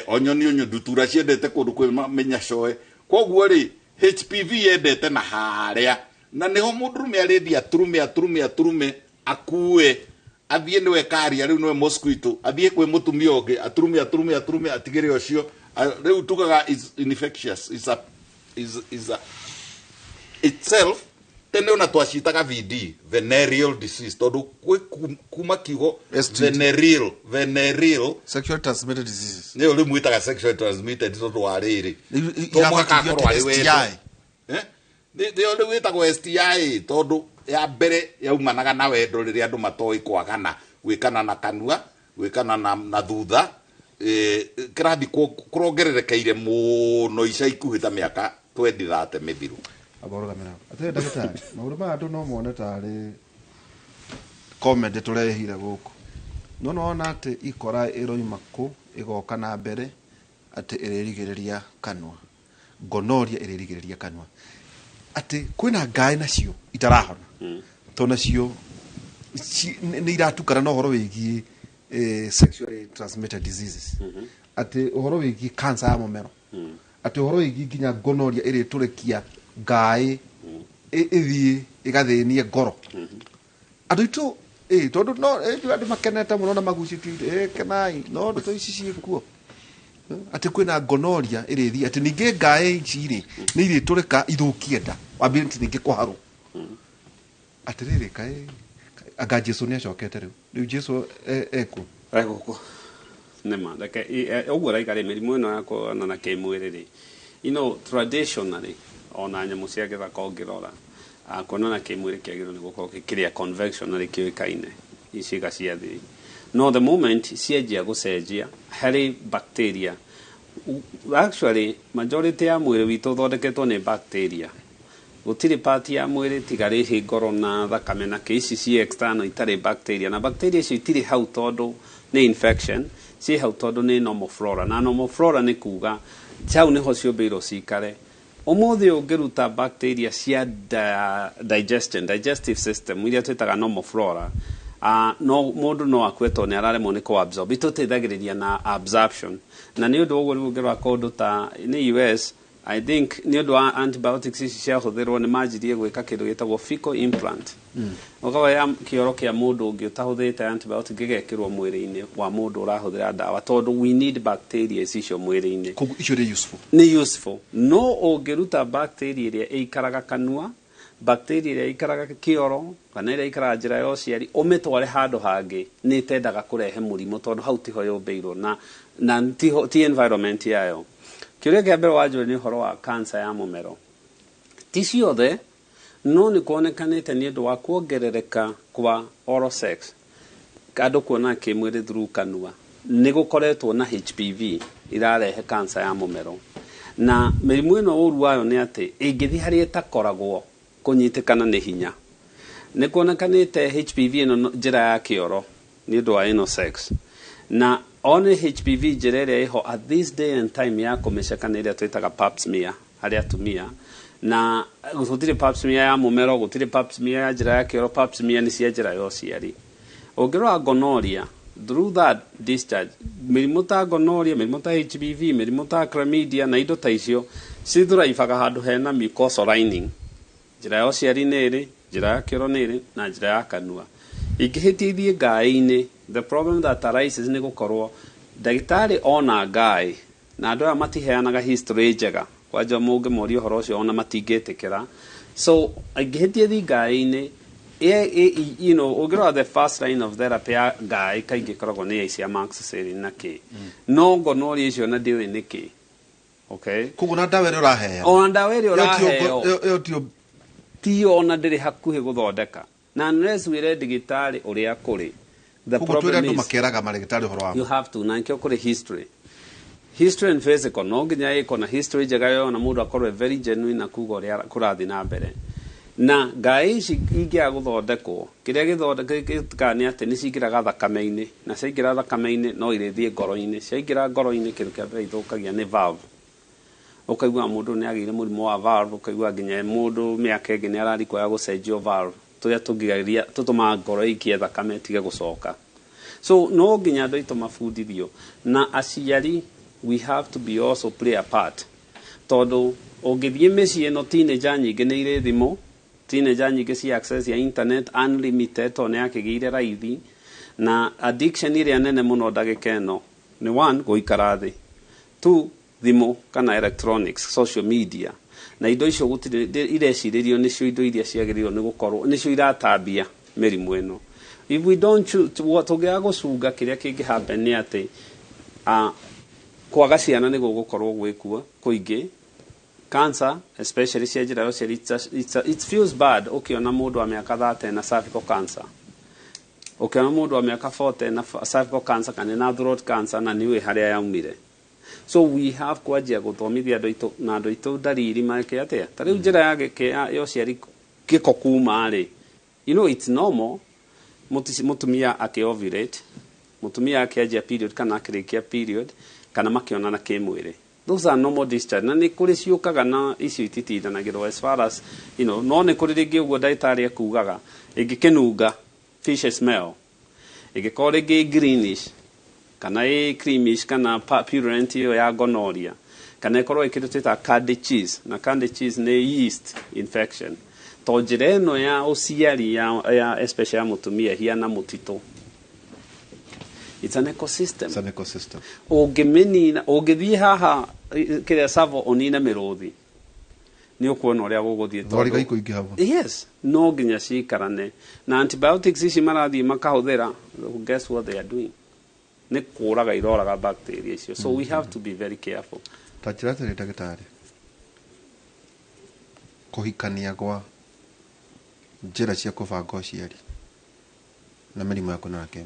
onyoni dutura ciendete kundu kwi menya coe koguo ri HPV yendete na haria na niho mundurume arithia turume akue athie niwe karia riu niwe mosquito athie kwi mutumia ungi aturume atigire ucio riu tugaga is infectious is a itself tene ona twacitaga VD venereal disease tondu kuma kigo venereal sexual transmitted diseases ne uri mwitaga sexual transmitted tondu wa riri de uri witagwo STI tondu ya mbere yaumanaga na wendo riria andu matoi kwagana gwikana na kanua gwikana na thutha kĩrathi kũrongererekeire mũno ica ikuhĩ ta mĩaka 2030 mĩthiru abarogamĩra atĩ ndagĩtarĩ maũndũ maya andũ no mone tarĩ comment tũrehire gũkũ no nona atĩ ikora ĩroima kũ ĩgoka na mbere atĩ ĩrĩrigĩrĩria kanua gonoria ĩrĩrigĩrĩria kanua atĩ kwĩna ngaĩ nacio itarahona to nacio nĩ iratukana na ũhoro wĩgiĩ sexually transmitted diseases atĩ ũhoro wĩgiĩ cancer ya mũmero atĩ ũhoro wĩgiĩ nginya gonoria ĩrĩ tũrekia ngaĩ ĩthiĩ ĩgathĩnie ngoro andũ itũ tondũ no andũ makenete mũno na magucĩtie kenai no ndũ ici ciĩkuo atĩ kwĩna gonoria ĩrĩthiĩ atĩ ningĩ ngaĩ ici rĩ nĩ irĩ tũreka ithũkie nda wambire nti ningĩ kũharũ atĩrĩrĩ kaĩ anga Jesu nĩ acokete rĩu Jesu ekuo gũkũ nĩma reke ũguo raigari mĩrimũ ĩno ya kuonana kĩmwĩrĩ rĩ traditionally ona nyamũ cia gĩthaka ũngĩrora kuonana kĩmwĩrĩ kĩagĩrĩirwo nĩ gũkorwo kĩrĩa conventionally kĩũĩkaine iciga cia thĩ no the moment cianjia gũcenjia harĩ bacteria actually majority ya mwĩrĩ witũ ũthondeketwo nĩ bacteria gũtirĩ part ya mwĩrĩ tiga rĩhĩ ngoro na thakame na ici ci external itarĩ bacteria na bacteria icio itirĩ hau tondũ nĩ infection ci hau tondũ nĩ normal flora na normal flora nĩ kuga hau nĩho ciũmbĩirwo cikare ũmũthĩ ũngĩruta bacteria cia digestive system iria twĩtaga normal flora no mũndũ no akue tondũ nĩ araremwo nĩ kũ-absorb itũteithagĩrĩria na absorption na nĩ ũndũ ũguo rĩu ũngĩrora kũndũ ta nĩ US I think nĩ ũndũ wa antibiotics ici ciahũthĩrwo nĩ manjirie gwĩka kĩndũ gĩtagwo fecal implant ũkawoya kĩoro kĩa mũndũ ũngĩ ũtahũthĩte antibiotic gĩgekĩrwo mwĩrĩ-inĩ wa mũndũ ũrahũthĩra ndawa tondũ we need bacteria icio mwĩrĩ-inĩ icio nĩ useful nĩ useful no ũngĩruta bacteria ĩrĩa ĩikaraga kanua bacteria ĩrĩa ĩikaraga kĩoro kana ĩrĩa ĩikaraga njĩra ya ũciari ũmĩtware handũ hangĩ nĩ ĩtendaga kũrehe mũrimũ tondũ hau tiho yũmbĩirwo na ti environment yayo kĩrĩa kĩa mbere wanjũrĩ nĩ ũhoro wa cancer ya mũmero ti ciothe no nĩ kuonekanĩte nĩ ũndũ wa kuongerereka kwa oral sex andũ kuona kĩmwĩrĩ through kanua nĩ gũkoretwo na HPV irarehe cancer ya mũmero na mĩrimũ ĩno ũru wayo nĩ atĩ ĩngĩthiĩ harĩa ĩtakoragwo kũnyitĩkana nĩ hinya nĩ kuonekanĩte HPV ĩno njĩra ya kĩoro nĩ ũndũ wa anal sex na one HPV njĩra ĩrĩa ĩho at this day and time ya kũmĩceka nĩ ĩrĩa twĩtaga pap smear harĩ atumia na gũtirĩ pap smear ya mũmero gũtirĩ pap smear ya njĩra ya kĩoro pap smear nĩ cia njĩra ya ũciari ũngĩrora gonorrhea through that discharge mĩrimũ ta gonorrhea mĩrimũ ta HPV mĩrimũ ta chlamydia na indo ta icio cithuraibaga handũ hena mucosal lining njĩra ya ũciari nĩ ĩrĩ njĩra ya kĩoro nĩ ĩrĩ na njĩra ya kanua ingĩhĩtia ithiĩ ngaĩ-inĩ the problem that arises nĩ gũkorwo ndagĩtarĩ ona ngaĩ na andũ aya matiheanaga history njega kwanja mũngĩmoria ũhoro ũcio ona matingĩtĩkĩra so ingĩhĩtia ithiĩ ngaĩ-inĩ ũngĩrora the first line of therapy ya ngaĩ kaingĩ ĩkoragwo nĩ cia amoxicillin na kĩ no gonorrhea icio na ndĩũĩ nĩ kĩ okay koguo na ndawa ĩrĩa ũraheo ona ndawa ĩrĩa ũraheo ti ona ndĩrĩ hakuhĩ gũthondeka na unless wĩre ndagĩtarĩ ũrĩa kũrĩ the problem is you have to na nkĩo kũrĩ history and physical no nginya ĩko na history njega yo na mũndũ akorwo very genuine na kuga ũrĩa kũrathiĩ na mbere na ngaĩ ici ingĩaga gũthondekwo kĩrĩa gĩthondekaga nĩ atĩ nĩ cingĩraga thakame-inĩ na ciaingĩra thakame-inĩ no irĩthiĩ ngoro-inĩ ciaingĩra ngoro-inĩ kĩndũ kĩa mbere ithũkagia nĩ valve ũkaigua mũndũ nĩ agĩire mũrimũ wa valve ũkaigua nginya mũndũ mĩaka ĩngĩ nĩ ararikwo ya gũcenjio valve tũrĩa tũngĩgeria tũtũmaga ngoro ikie thakame tige gũcoka so no nginya andũ aitũ mabundithio na aciari we have to be also play a part tondũ ũngĩthiĩ mĩciĩ ĩno teenager nyingĩ nĩ irĩ thimũ teenager nyingĩ cia access ya internet unlimited to nĩ yakĩgĩire raithi na addiction ĩrĩa nene mũno ndagĩka ĩno nĩ one gũikara thĩ two thimũ kana electronics social media na indo icio irecirĩrio nĩcio indo iria ciagĩrĩirwo nĩ gũkorwo nĩcio iratambia mĩrimũ ĩno if we don't tũngĩaga gũcunga kĩrĩa kĩngĩ happen nĩ atĩ kwaga ciana nĩ gũgũkorwo gwĩkuo kũingĩ cancer especially cia njĩra ya ũciari it feels bad ũkĩona mũndũ wa mĩaka 30 na cervical cancer ukiona mundu wa miaka 40 na cervical cancer kana na throat cancer na niwe haria yaumire. So we have kwajia guthomithia andu itu dariri make atia tari njira ya gike yo ciari giko kuma ri, you know it's normal mutumia akiovulate, mutumia akianjia period kana akirikia period kana makionana kimwiri. Those are normal discharge. Na ni kuri ciukaga na icio ititindanagirwo as far as you know, no ni kuri ringi uguo ndagitari akugaga ingikinunga fish smell, ingikora ringi greenish kana creamish kana purulent yo ya gonorrhea kana ikorwo ikirutita candy cheese, na candy cheese ni yeast infection. To njira ino ya uciari ya especially ya mutumia hiana mutito. It's an ecosystem. It's an ecosystem. Ungimenina ungithie haha kiria savo onina miruthi ni ukuona uria guguthie to wari kuingi havo. Yes, no nginya cikarane na antibiotics ici marathie makahuthira. Guess what they are doing? Ni kuraga iroraga bacteria icio. So we have to be very careful. Tajirate ni dagitari kuhikania gwa njira cia kubanga uciari na mĩrimũ ya kuonana kĩmwĩrĩ.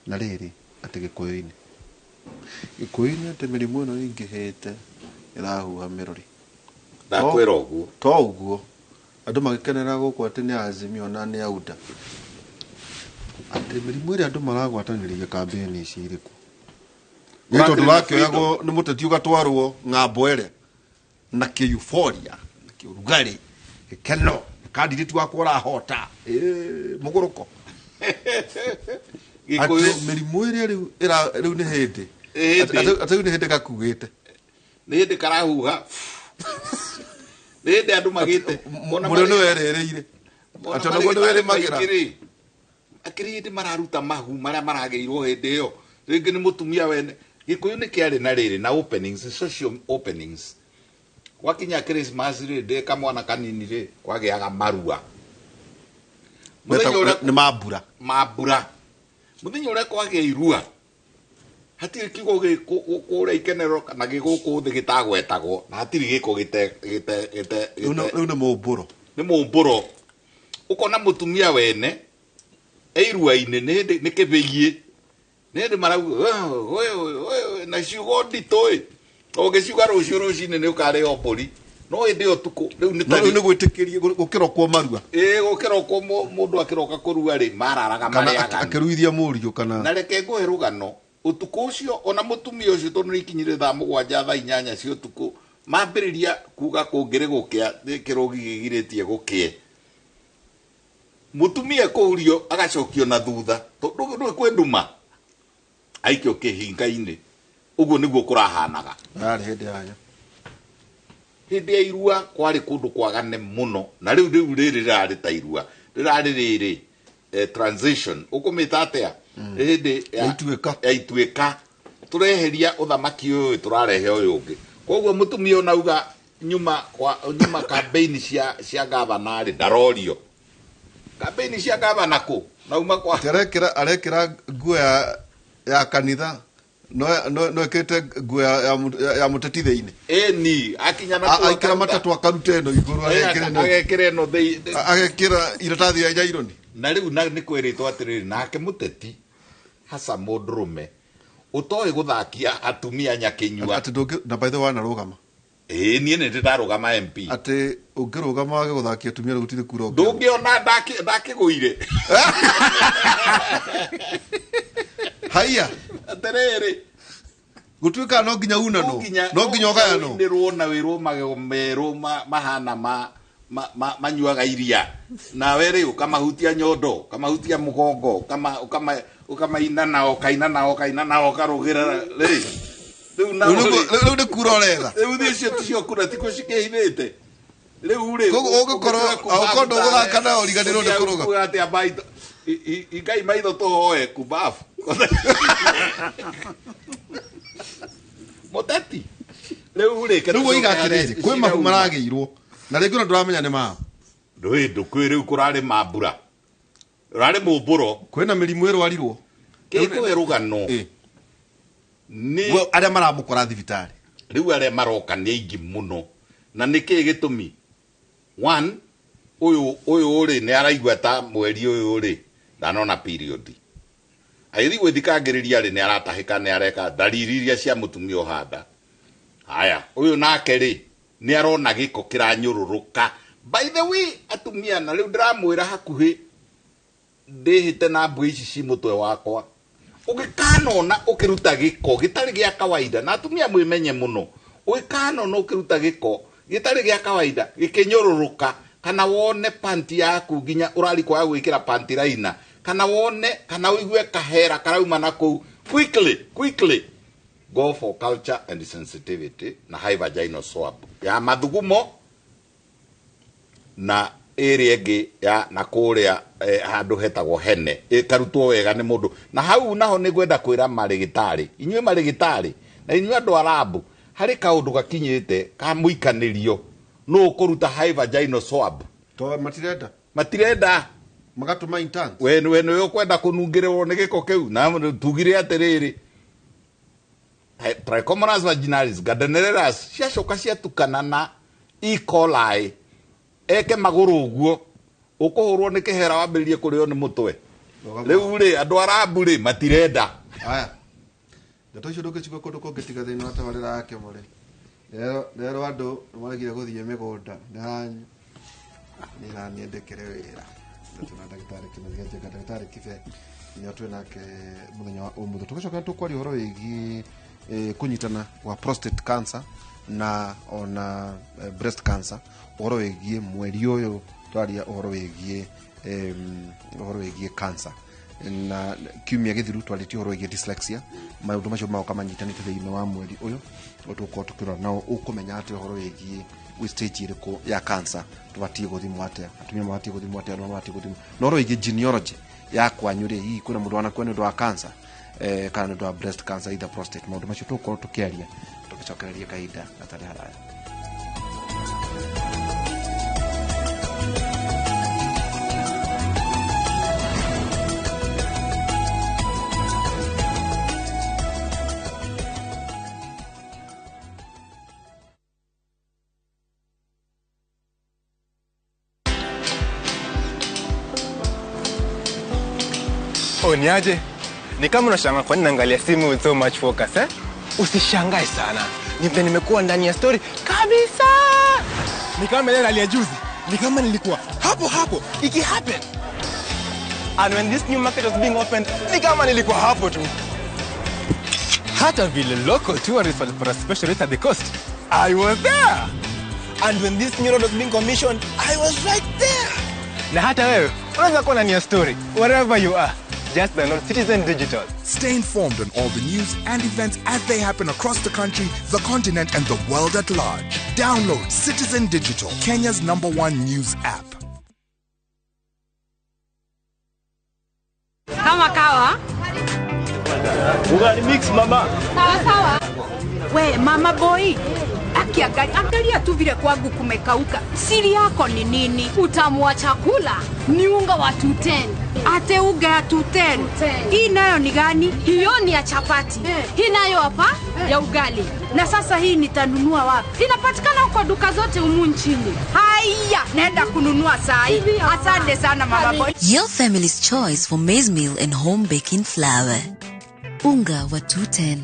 Na rĩrĩ atĩ gĩkũyũ-inĩ atĩ mĩrimũ ĩno ĩingĩhĩte ĩrahuha mĩrũri. Ndakwĩra ũguo. To ũguo andũ magĩkenera gũkũ atĩ nĩ Azimio na nĩ AUDA. Atĩ mĩrimũ ĩrĩa andũ maragwatanĩria kambĩini ici irĩkũ. Nĩ tondũ rakĩoyagwo nĩ mũteti ũgatwarwo ng'ambo ĩrĩa na kĩ-euphoria na kĩ-ũrugarĩ gĩkeno kandidati wakwa ũrahota mũgũrũko. Gĩkũyũ mĩrimũ ĩrĩa rĩu nĩ hĩndĩ atĩ nĩ hĩndĩ gakuĩte, nĩ hĩndĩ karahuha, nĩ hĩndĩ andũ magĩte mũrĩ nĩ werereire atĩ naguo nĩ werĩmagĩra akĩrĩ hĩndĩ mararuta mahu marĩa maragĩirwo hĩndĩ ĩyo. Rĩngĩ nĩ mũtumia wene. Gĩkũyũ nĩ kĩarĩ na rĩrĩ na openings, social openings. Wakinya Christmas rĩ kamwana kanini rĩ kwagĩaga marua. Nĩ mambura. Muthenya ũrĩa kwagĩa irua hatirĩ kiugo gĩkũrĩa ikenero kana gĩgũkũ thĩ gĩtagwetagwo na hatirĩ gĩko rĩu nĩ mũmbũro. Nĩ mũmbũro. Ũkona mũtumia wene irua-inĩ nĩ kĩbĩgie, nĩ hĩndĩ marauga na ciugo nditũ ũgĩciuga rũciũ rũcinĩ nĩ ũkarĩa mbũri. No hĩndĩ ĩyo tukũ rĩu nĩ gwĩtĩkĩrie gũkĩrokwo marua. Gũkĩrokwo mũndũ akĩroka kũrua rĩ mararaga marĩaga akĩruithia mũriũ kana. Na reke ngũhe rũgano ũtukũ ũcio ona mũtumia ũcio tondũ nĩ ikinyire thaa 7 thaa 8 cia ũtukũ mambĩrĩria kuga kũngĩrĩ gũkĩa kĩrogi gĩgirĩtie gũkĩe. Mũtumia kũhurio agacokio na thutha tondũ ndũĩ kwĩ nduma aikio kĩhinga-inĩ. Ũguo nĩguo kũrahanaga. Yarĩ hĩndĩ yanya. Hĩndĩ ya irua kwarĩ kũndũ kwagane mũno na rĩu rĩrĩ rĩrarĩ ta irua rĩrarĩ rĩrĩ transition ũkũmĩta atĩa hĩndĩ ya ituĩka tũreheria ũthamaki ũyũ tũrarehe ũyũ ũngĩ. Koguo mũtumia onauga nyuma campaign cia gavana rĩ ndarorio. Campaign cia gavana kũ nauma kwa arekĩra nguo ya kanitha no ekete nguo ya mũteti thĩinĩ. Ni akinya na aikĩra matatũ akarute ĩno igũrũ agekĩra ĩno agekĩra iratathi ya nyaironi. Na rĩu nĩ kwĩrĩtwo atĩrĩrĩ nake mũteti hasa mũndũrũme ũtoĩ gũthakia atumia nyakĩnyua. Atĩ na by the way wanarũgama. Niĩ nĩ ndĩrarũgama MP. Atĩ ũngĩrũgama wage gũthakia atumia gũtirĩ kura. Ndũngĩona ndakĩgũire. Haiya. Atĩrĩrĩ gũtuĩka no nginya unano no nginya ũgayano. Nĩ ruona wĩrwo magego merũ mahana manyuaga iria nawe rĩ ũkamahutia nyondo ũkamahutia mũgongo ũkamaina nao karũgĩra rĩ rĩu nĩ kura ũretha. Rĩu icio ticio kura tiko cikĩhithĩte rĩu rĩ ũgũkorwo ũgũthaka na ũriganĩrwo nĩ kũrũga. Igai maitho tũhoe kubafu mũteti rĩu rĩ rĩu igatĩrĩrĩ kwĩ mabu maragĩirwo na rĩngĩ ona ndũramenya nĩ mao. Ndũkwĩ rĩu kũrarĩ mambura rarĩ mũmbũro kwĩna mĩrimũ ĩrwarirwo kĩkũhe rũgano nĩ arĩa maramũkora thibitarĩ rĩu arĩa maroka nĩ aingĩ mũno na nĩkĩĩ gĩtũmi. One ũyũ rĩ nĩ araigua ta mweri ũyũ rĩ ndanona period aithi gwithikagiriria ri ni aratahika ni areka dalili iria cia mutumia ohanda haya uyu nake ri ni arona giko kiranyururuka by the way atumia na riu ndiramwira hakuhi ndihite na mbu ici ci mutwe wakwa ugikanona ukiruta giko gitari gia kawaida na atumia mwimenye muno ugikanona ukiruta giko gitari gia kawaida gikinyururuka kana wone panti yaku ginya urali kwa gwikira panti raina kana wone kana uigue kahera karauma nako quickly go for culture and sensitivity na high vaginal swab ya mathugumo na area enge ya na kuria handu hetagwo hene ikarutwo wega ni mundu na hau naho ni gwenda kwira marigitari inywe marigitari na inywe andu arabu hari kaundu gakinyite ka muikanirio no kuruta high vaginal swab to matirenda magatuma interns wenu yo kwenda kunungirwo ni giko kiu na tugire atiriri Trichomonas vaginalis gardnerellus ciacoka ciatukana na E. coli eke maguru uguo ukuhurwo ni kihera wambiririe kurio ni mutwe riu ri andu arabu ri matirenda aya ndato icio ndukicigo kundu kungitiga thini wa tabarira yake muri rero andu maragire guthie migunda ndanyu ni na niendekere wira tuna ndagitari kife ni otwe nake muthenya wa umuthu tugicoka tukwari horo wigi kunyitana wa prostate cancer na ona breast cancer horo wigi mweri uyu twaria horo wigi cancer na kiumia githiru twaritie horo wigi dyslexia maundu macio mao kamanyitanite thiini wa mweri uyu utuko tukira nao ukumenya ati horo wigi we stage iriko ya cancer tubatie guthimwa atia atumia mabatie guthimwa atia no mabatie guthimwa no horo wigi genealogy ya kwanyure hii kuna mundu wana kwene ndo wa cancer kana ndo wa breast cancer either prostate maundu macio tuko tukiaria tukicokereria kaida atari haraya Niaje? Ni kama unashangaa kwa nini naangalia simu with so much focus eh? Usishangae sana. Nimekuwa ndani ya story kabisa. Ni kama ile hali ya juzi. Ni kama nilikuwa hapo iki happen. And when this new market was being opened, ni kama nilikuwa hapo tu. Hata vile local tourists for a special rate at the coast, I was there. And when this new road was being commissioned, I was right there. Na hata wewe unaweza kuwa ndani ya story wherever you are. Just download Citizen Digital. Stay informed on all the news and events as they happen across the country, the continent, and the world at large. Download Citizen Digital, Kenya's #1 news app. Kama kawa? Ugali mix mama. Sawa. We mama boy. Angalia tu vile kwangu kumekauka. Siri yako ni nini? Utamu wa chakula ni unga wa 210. Ate unga ya 210. Hii nayo ni gani? Hiyo ni ya chapati. Hii nayo hapa ya ugali. Na sasa hii nitanunua wapi? Inapatikana huko duka zote humu nchini. Haya, naenda kununua saa hii. Asante sana mama boy. Your family's choice for maize meal and home baking flour. Unga wa 210.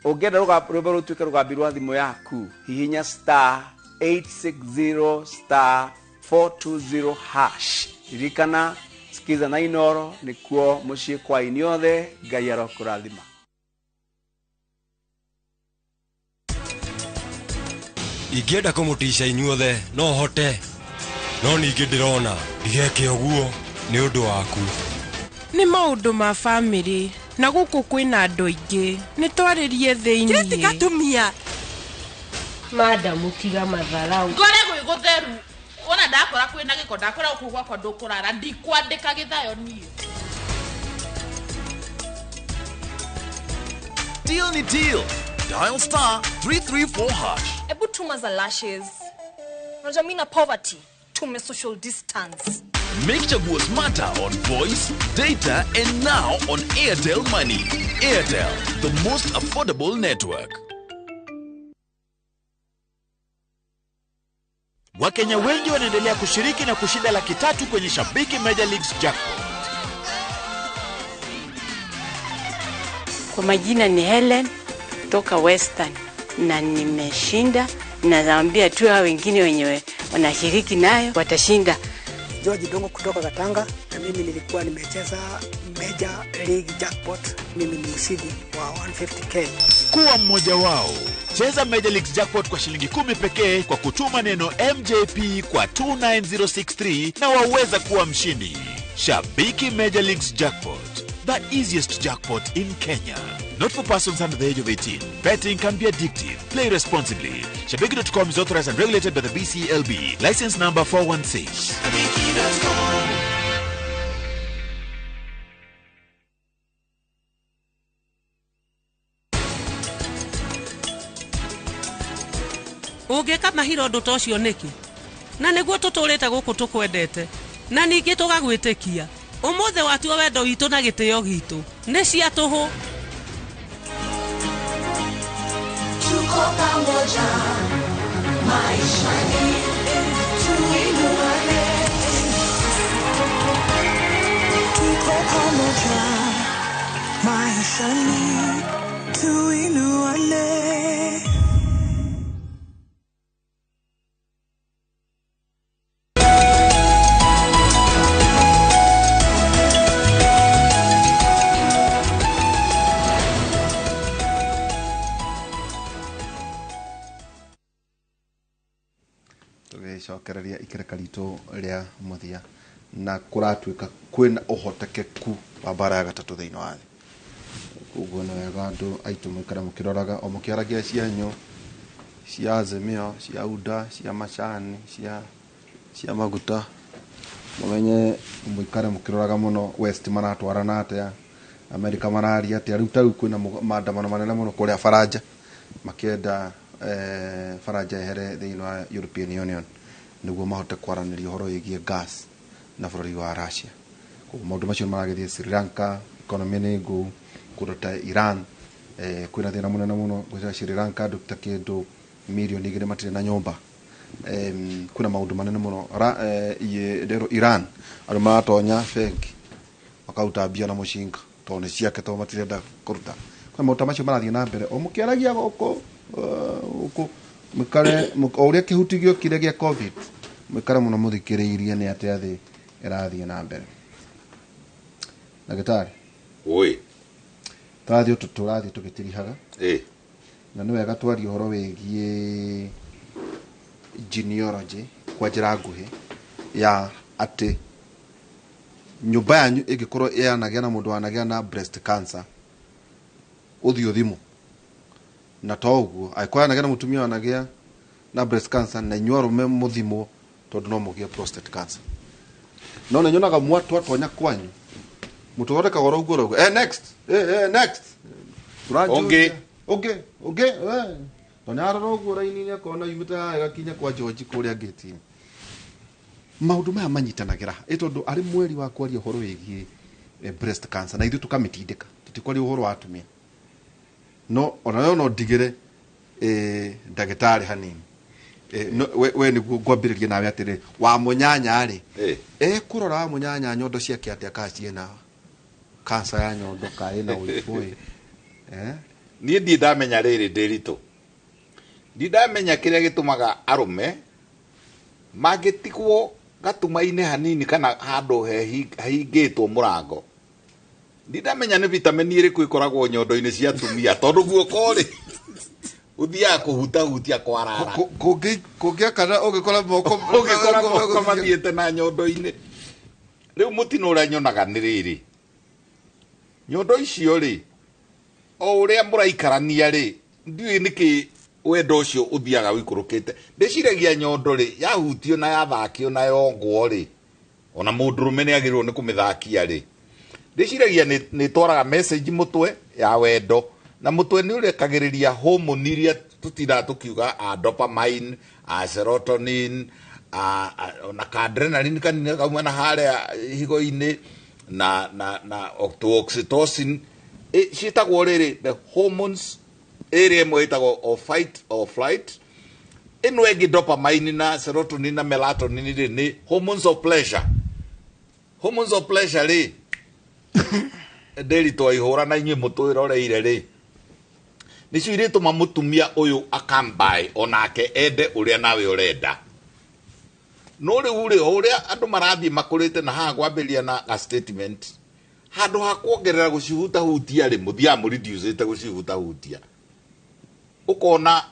Ongera rwimbo rutuike rugambi rwa thimu yaku hihinya *860*420# ririkana sikiza na inoro nikuo mucii kwa iniothe Ngai arokurathima. Ingĩenda kũmũticia inyuothe no hote no ningĩ ndĩrona ndigeke ũguo nĩ ũndũ waku. Nĩ maũndũ ma bamĩrĩ na gũkũ kwĩna andũ aingĩ nĩ twarĩrie thĩinĩ. Kireti gatumia Madam tiga matharau. Ngore gwĩ gũtheru. Ona ndakora kwĩna gĩko ndakora gũkũ gwakwa ndũkũrara ndikwandĩka gĩthayo niĩ. Deal ni deal. Dial star 334 hash. Ebu tuma za lashes. Unajua mimi na poverty. Tume social distance. Make Chaguo smarter on voice, data, and now on Airtel Money. Airtel, the most affordable network. Wakenya wengi wanaendelea kushiriki na kushinda $300,000 kwenye Shabiki Major Leagues Jackpot. Kwa majina ni Helen kutoka Western na nimeshinda, na naambia tu hao wengine wenyewe wanashiriki nayo watashinda. George Dongo kutoka Katanga, na mimi nilikuwa nimecheza Major League Jackpot. Mimi ni mshindi wa 150K. Kuwa mmoja wao. Cheza Major League Jackpot kwa shilingi 10 pekee kwa kutuma neno MJP kwa 29063 na waweza kuwa mshindi. Shabiki Major Leagues Jackpot, the easiest jackpot in Kenya. Not for persons under the age of 18. Betting can be addictive. Play responsibly. Shabiki.com is authorized and regulated by the BCLB. License number 416. Ungeka mahiro ndu tocio niki na niguo tuturite guku tukwendete na ningi tugagwitikia umuthe watuo wendo witu na gitio gitu ni cia tuhu. Tuko pamoja, maisha ni tuinuane. Tuko pamoja, maisha ni tuinuane. Cokereria ikereka ritũ rĩa mũthia na kũratuĩka kwĩna ũhotekeku wa mbara ya gatatũ thĩinĩ wa thĩ. Koguo nĩ wega andũ aitũ mũikare mũkĩroraga o mũkĩaragia cianyu cia Azimio, cia UDA, cia macani, cia maguta, mũmenye mũikare mũkĩroraga mũno West maratwarana atĩa, Amerika mararia atĩa. Rĩu tarĩu kwĩna maandamano manene mũno kũrĩa Faranja makĩenda Faranja ehere thĩinĩ wa European Union niguo mahote kwaranĩria ũhoro wĩgiĩ gas na bũrũri wa Russia. Koguo maũndũ macio maragĩthiĩ Sri Lanka, economy nĩ ngũ kũndũ ta Iran, kwĩna thĩna mũnene mũno gwĩta Sri Lanka, andũ ta kĩndũ milioni 2 matirĩ na nyũmba. Kwĩna maũndũ manene mũno Iran, andũ maratonya bengi makauta mbia na mũcinga tondũ nĩ ciake tondũ matirenda kũruta. Kwĩna maũndũ macio marathiĩ na mbere o mũkĩaragia gũkũ mukare ũrĩa kĩhutigio kĩrĩa gĩa COVID mukare mũno mũthikĩrĩirie nĩ atĩa thĩ ĩrathiĩ na mbere. Ndagĩtarĩ oi tũrathiĩ tũgĩtirihaga na nĩ wega twarie ũhoro wĩgiĩ genealogy kwa njĩra nguhĩ ya atĩ nyũmba yanyu ĩngĩkorwo yanagĩa na mũndũ wanagĩa na breast cancer ũthiĩ thimũ na to ũguo angĩkorwo yanagĩa na mũtumia wanagĩa na breast cancer na inyuĩ arũme mũthimwo tondũ no mũgĩe prostate cancer. No nĩ nyonaga mwatwatonya kwanyu mũtũthondeka goro ũguo next next okay tonyarora ũguo raini-inĩ akona yumĩte haha ĩgakinya kwa George kũrĩa gate-inĩ. Maũndũ maya manyitanagĩra tondũ arĩ mweri wa kwaria ũhoro wĩgiĩ breast cancer na ithuĩ tũkamĩtindĩka tũtikwaria ũhoro wa atumia. No onayo no ndigĩre ndagĩtarĩ hanini we nĩguo ngwambĩrĩrie nawe atĩrĩ wa mũnyanya rĩ kũrora wa mũnyanya nyondo ciake atĩa kana ciĩna cancer ya nyondo kana ĩna ũibu niĩ ndiĩ ndamenya rĩrĩ ndĩritũ ndamenya kĩrĩa gĩtũmaga arũme magĩtigwo gatuma-inĩ hanini kana handũ hahingĩtwo mũrango. Ndamenya nĩ vitamini ĩrĩkũ ĩkoragwo nyondo-inĩ cia atumia tondũ guoko rĩ uthiaga kũhutahutia kwarara kũngĩa kana ũngĩkora moko mathiĩte na nyondo-inĩ. Rĩu mũtino ũrĩa nyonaga nĩ rĩrĩ nyondo icio rĩ o ũrĩa mũraikarania rĩ ndiũĩ nĩkĩ wendo ũcio ũthiaga wĩkũrũkĩte. Ndĩciragia nyondo rĩ yahutio na yathakio na yongwo rĩ ona mũndũrũme nĩ agĩrĩirwo nĩ kũmĩthakia rĩ ndĩciragia nĩ twaraga message mũtwe ya wendo na mutwe ni urekagiriria hormone iria tutira tukiuga dopamine, serotonin, na adrenaline kanini kamwe na haria higo-ini na oxytocin citagwo riri the hormones area imwe itagwo of fight or flight. Ino egi dopamine na serotonin na melatonin ni hormones of pleasure. Hormones of pleasure ri nderi to ihura na inyi mutu iroreire ri nicio irituma mutumia uyu akambai onake ende uria nawe urenda. No riu ri uria andu marathie makurite na ha gwambiria na a statement handu ha kuongerera gucihuta hutia ri muthia mu reduce te gucihuta hutia ukona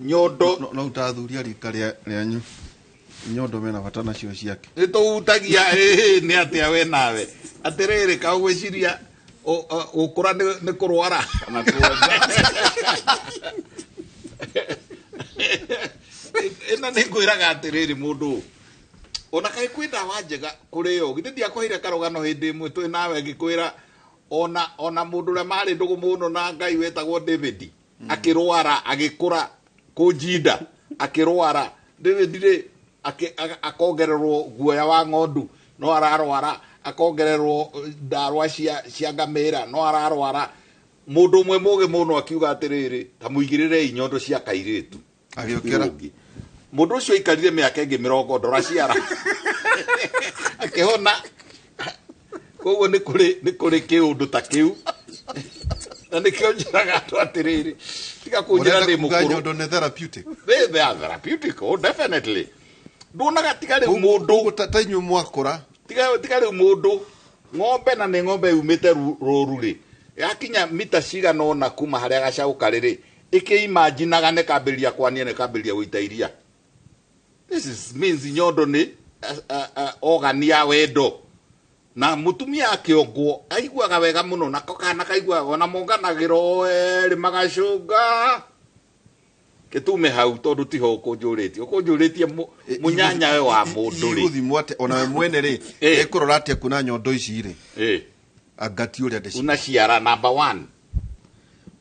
nyondo no utathuria rika rianyu nyondo mena bata nacio ciake nituhutagia ni atia we nawe atiriri ka gwiciria ukura ni kurwara kana ena ni kwiraga atiriri mundu ona kai kwenda wanjega kurio githithia kwira karogano hindi imwe twi nawe ngikwira ona mundu ria mari ndugu muno na Ngai wetagwo David akirwara agikura kujinda akirwara David ri akongererwo guoya wa ng'ondu no ararwara akongererwo ndarwa cia ngamira no ararwara mundu mwe muge muno akiuga atiriri ta muigirire inyondo cia kairitu agiokera mundu ucio ikarire miaka ingi 40 ndora ciara akihona koguo ni kuri kiundu ta kiu na nikio njiraga andu atiriri tiga kunjira ndi mukuru nyondo ne therapeutic they are therapeutic definitely ndunaga tiga riu mundu tainyu mwakura tiga riu mundu ng'ombe na ni ng'ombe yumite ruru ri yakinya mita cigana ona kuma haria gacauka riri ikiimaginaga ne kambiria kwania ne kambiria guita iria. This means nyondo ni organ ya wendo na mutumia akiongwo aiguaga wega muno na kana kaigua ona monganagiro eri magacunga kitume hau tondu tiho ukunjuritie munyanya we wa mundu ri guthimwo ate ona we mwene ri ekurora ate kuna nyondo ici ri agati uria ndeci unaciara number 1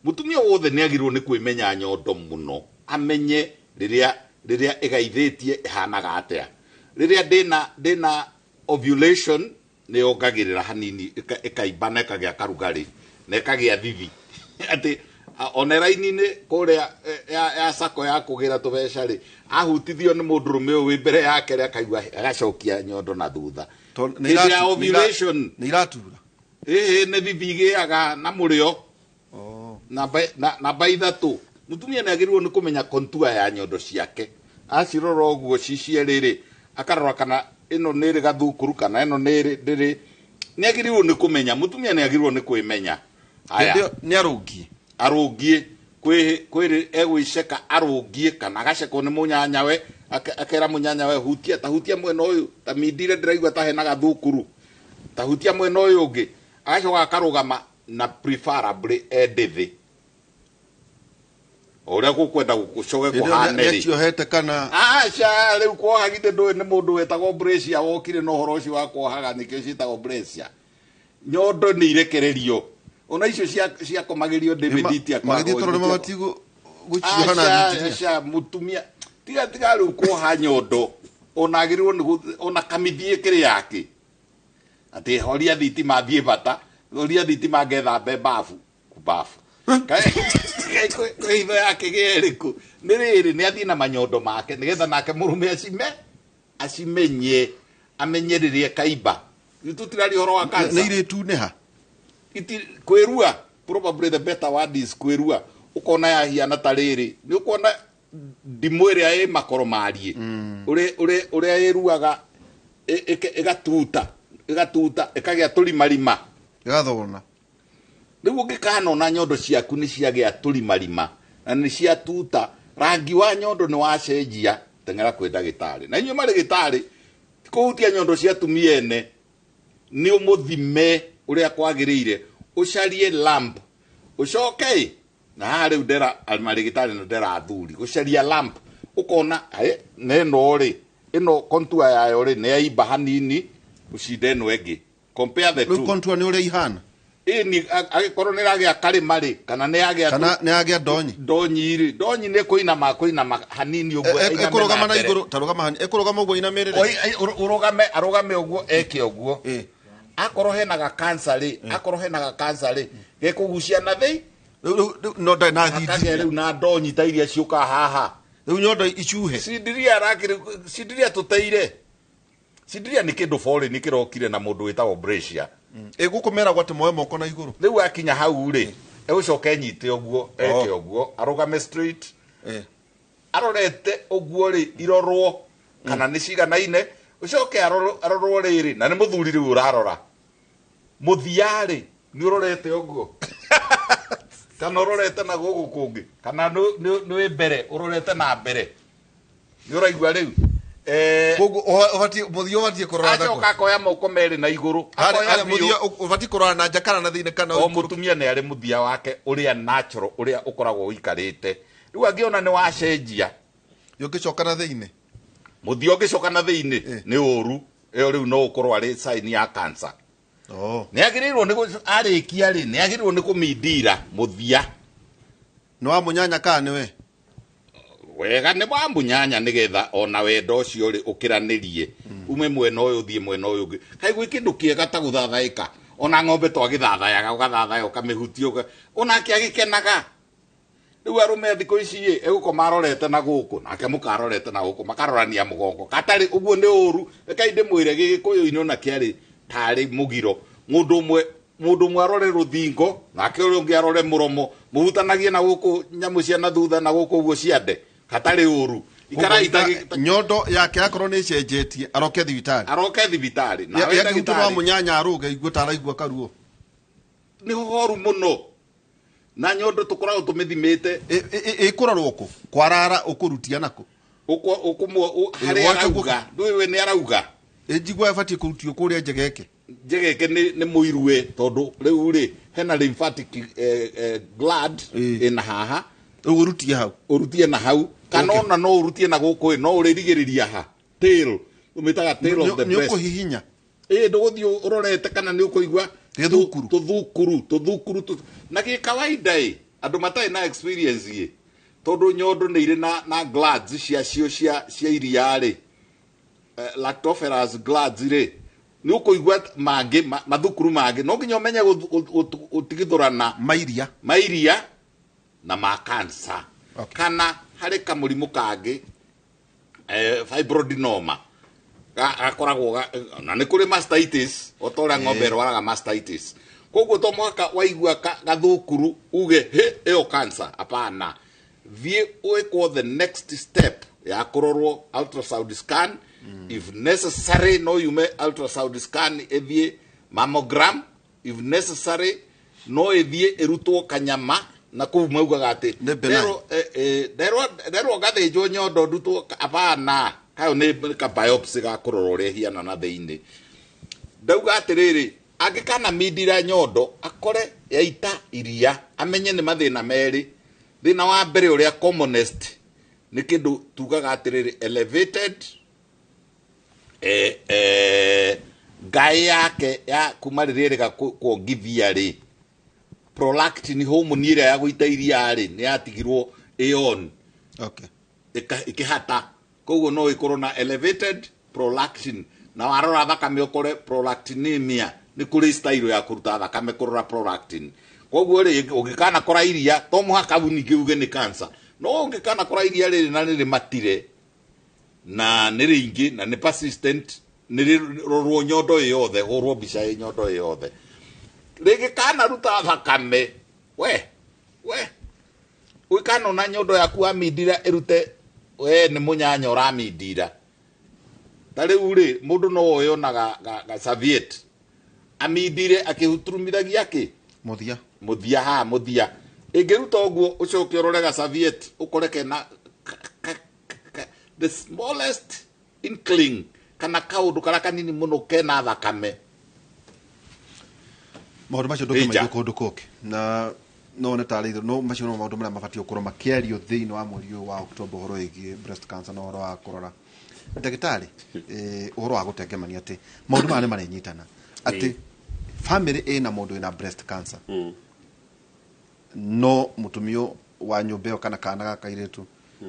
mutumia wothe ni agirwo ni kwimenya nyondo muno amenye riria igaithitie ihanaga atia riria ndina ovulation ni ongagirira hanini ikaibana ikagia karugari na ikagia thithi ati oneraini-ini kuria ya sako ya kugira tubeca ri ahutithio ni mundurume wi mbere yake ri akaigua agacokia nyondo na thutha ya ovulation ni iratura ni thithi igiaga na murio na baithatu mutumia ni agirwo ni kumenya contour ya nyondo ciake acirora uguo cicie riri akarora kana ino niri gathukuru kana ino niri ndiri ni agirwo ni kumenya mutumia ni agirwo ni kwimenya aya ni arungie kwiri egwiceka arungie kana agacekwo ni munyanyawe akera munyanyawe hutia tahutia mwena uyu ta mindire ndiraigua ta hena gathukuru tahutia mwena uyu ungi agacoka akarugama na preferably endithi uria gukwenda gucoge kuhane ri hete kana acha riu kuoha gite ndu ni mundu wetagwo bracia wokire no horo ucio wa kuohaga nikio citagwo bracia nyondo ni irekererio ona icio cia komagirio David itia kwa magithie toro mabatigo guciohana acha mutumia tiga riu kuoha nyondo onagirwo ona kamithie kiri yake ati horia thitima thie bata horia thitima ngethambe bafu kubafu kaitho yake geriku ni riri ni athina manyondo make nigetha nake murume acimenye amenyeririe kaiba tutirari horo wa kansa ni iritu neha kwirua probably the better word is kwirua ukona ya hiana tariri ni ukona ndimwire ai makoro marie uria iruaga igatuta ikagia tulimarima igathona riu ngikana na nyondo ciaku ni ciagia tulimarima na ni cia tuta rangi wa nyondo ni wacenjia tengera kwi ndagitari na inyu mari gitari kuhutia nyondo cia tumiene ni umuthime uria kwagirire ucarie lamp ucoke na riu ndera mari gitari na ndera athuri ucaria lamp ukona neno ri ino contour yayo ri ni aiba hanini ucinde no engi compare the two contour ni uria ihana ni agikorwo ni ragia kari mari kana ni agia ndonyi ri ndonyi ni kuina hanini uguo ekurugama na iguru tarugama hani ekurugama uguo ina mirire arugame uguo eke uguo akorwo hena ga cancer ri akorwo hena ga cancer ri gekugucia na thei no ndai na thindi riu na ndonyi ta iria ciuka haha riu nyondo icuhe sindiria tuteire sindiria ni kindu foreign ni kirokire na mundu witagwo Brescia gukumera gwate moyo moko na iguru riu akinya hau ri egucoke nyite uguo eke uguo arugame straight arorete uguo ri irorwo kana ni ciganaine ucoke arorwo riri na ni muthuri riu urarora muthia ri ni urorete uguo kana urorete na gugu kungi kana ni mbere urorete na mbere ni uraigua riu kogu ovati muthio ovati kurora thako acoka koya moko meri na iguru akoya muthio ovati kurora na njakara na thine kana o mutumia ni ari muthia wake uria natural uria ukoragwo uikarite riu angiona ni wacenjia yogicoka na thine muthio gicoka na thine ni uru iyo riu no ukorwo ari sign ya cancer ni agirirwo ni arikia ri ni agirirwo ni kumindira muthia no amunyanya kana we wega ni wa munyanya nigetha ona wendo ucio ri ukiranirie ume mwena uyu thie mwena uyu ngi kai gwi kindu kiega ta guthathaika ona ng'ombe twagithathayaga ugathathaya ukamihutio ona kiagikenaga riu arume thiko ici egukoma arorete na guku nake mukarorete na guku makarorania mugongo katari uguo ni uru kai ndimwire gigikuyu-ini ona kiari tari mugiro mundu umwe arore ruthingo nake uria ungi arore muromo muhutanagie na guku nyamu cia na thutha na guku uguo ciande katari uru nyondo yake akorwo ni cenjetie aroke thibitari na wenda gitari wa munyanya aruge igua taraigua karuo ni horu muno na nyondo tukoragwo tumithimite ikurarwo ku kwarara ukurutia nako haria arauga ndwiwe ni arauga njigua abatie kurutio kuria njegeke ni muirue tondu riu ri hena lymphatic gland ina haha urutie na hau kana ona no urutie na guku no uririgiriria ha tail umitaga tail of the breast ni ukuhihinya nduguthi urorete kana ni ukuigua tuthukuru na ki kawaida andu matai na experience tondu nyondo ni iri na glands cia iria ri lactoferous glands ri ni ukuigua mangi mathukuru mangi no nginya umenye utigithurana mairia na ma cancer kana hari kamurimu kangi fibroadenoma akoragwo na ni kuri mastitis otora ng'ombe rwaraga mastitis koguo to mwaka waigua gathukuru uge eo cancer apana thie uikwo the next step ya kurorwo ultrasound scan if necessary no yume ultrasound scan ethie mammogram if necessary no ethie erutwo kanyama na kuu maugaga ati derwo gathinjwo nyondo ndutwo apana kayo ni ka biopsy ga kurora uria hiana na thiini ndauga atiriri angikana mindira nyondo akore yaita iria amenye ni mathina meri thina wa mbere uria commonest ni kindu tugaga atiriri elevated gai yake ya kumariririga kuongithia ri prolactin hormone ira ya guita iria ri ni yatigirwo ion ikihata koguo no ikorwo na elevated prolactin na warora thakame ukore prolactinemia ni kuri style ya kuruta thakame kurora prolactin koguo ri ungikana kora iria to muhaka buningi uge ni cancer no ungikana kora iria ri na ni matire na ni ringi na ni persistent ni rorwo nyondo yothe horwo bica nyondo yothe rigi kana ruta thakame we uikana na nyondo yaku amindira irute we ni munyanya uramindira tari uri mundu no oyonaga ga serviette amindire akihuturumiragia ki muthia ingiruta uguo ucoke urore ga serviette ukoreke na the smallest inkling kana kaundu kara kanini muno kena thakame maundu macio ndukimaigua kundu kuki na no ne tari no macio no maundu maria mabatio kurwo makiario thiini wa mweri wa October horo igi breast cancer no horo wa kurora ndagitari uhoro wa gutengemania ati maundu mane marenyitana ati family ina mundu ina breast cancer no mutumio wa nyumba kana kana gakairetu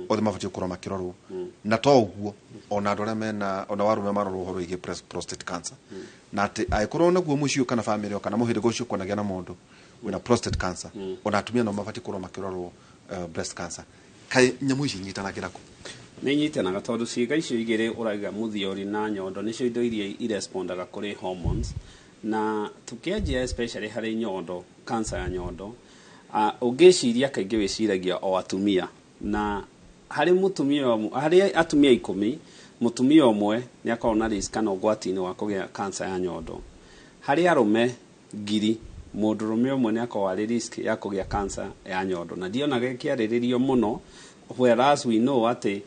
othe mabatie kurwo makirorwo na to uguo ona andu aria mena ona warume marorwo horo igi prostate cancer na ati aikorwo naguo mucio kana family kana muhirigo ucio konagia na mundu wina prostate cancer ona atumia no mabatie kurwo makirorwo breast cancer kai nyamu ici nyitanagira ku nĩ nyitanaga tondu ciĩga icio igĩrĩ ũraiga mũthiori na nyondo nĩcio indo iria irespondaga kũrĩ hormones na tukianjia especially harĩ nyondo cancer ya nyondo ũngĩciria kaingĩ wĩciragia o atumia na harĩ atumia 10 mutumia ũmwe nĩ akorwo na risk kana ũgwati-inĩ wa kũgĩa cancer ya nyondo harĩ arume ngiri mũndũrũme ũmwe nĩ akorwo arĩ risk ya kũgĩa cancer ya nyondo na ndionaga ĩkĩarĩrĩrio mũno whereas we know atĩ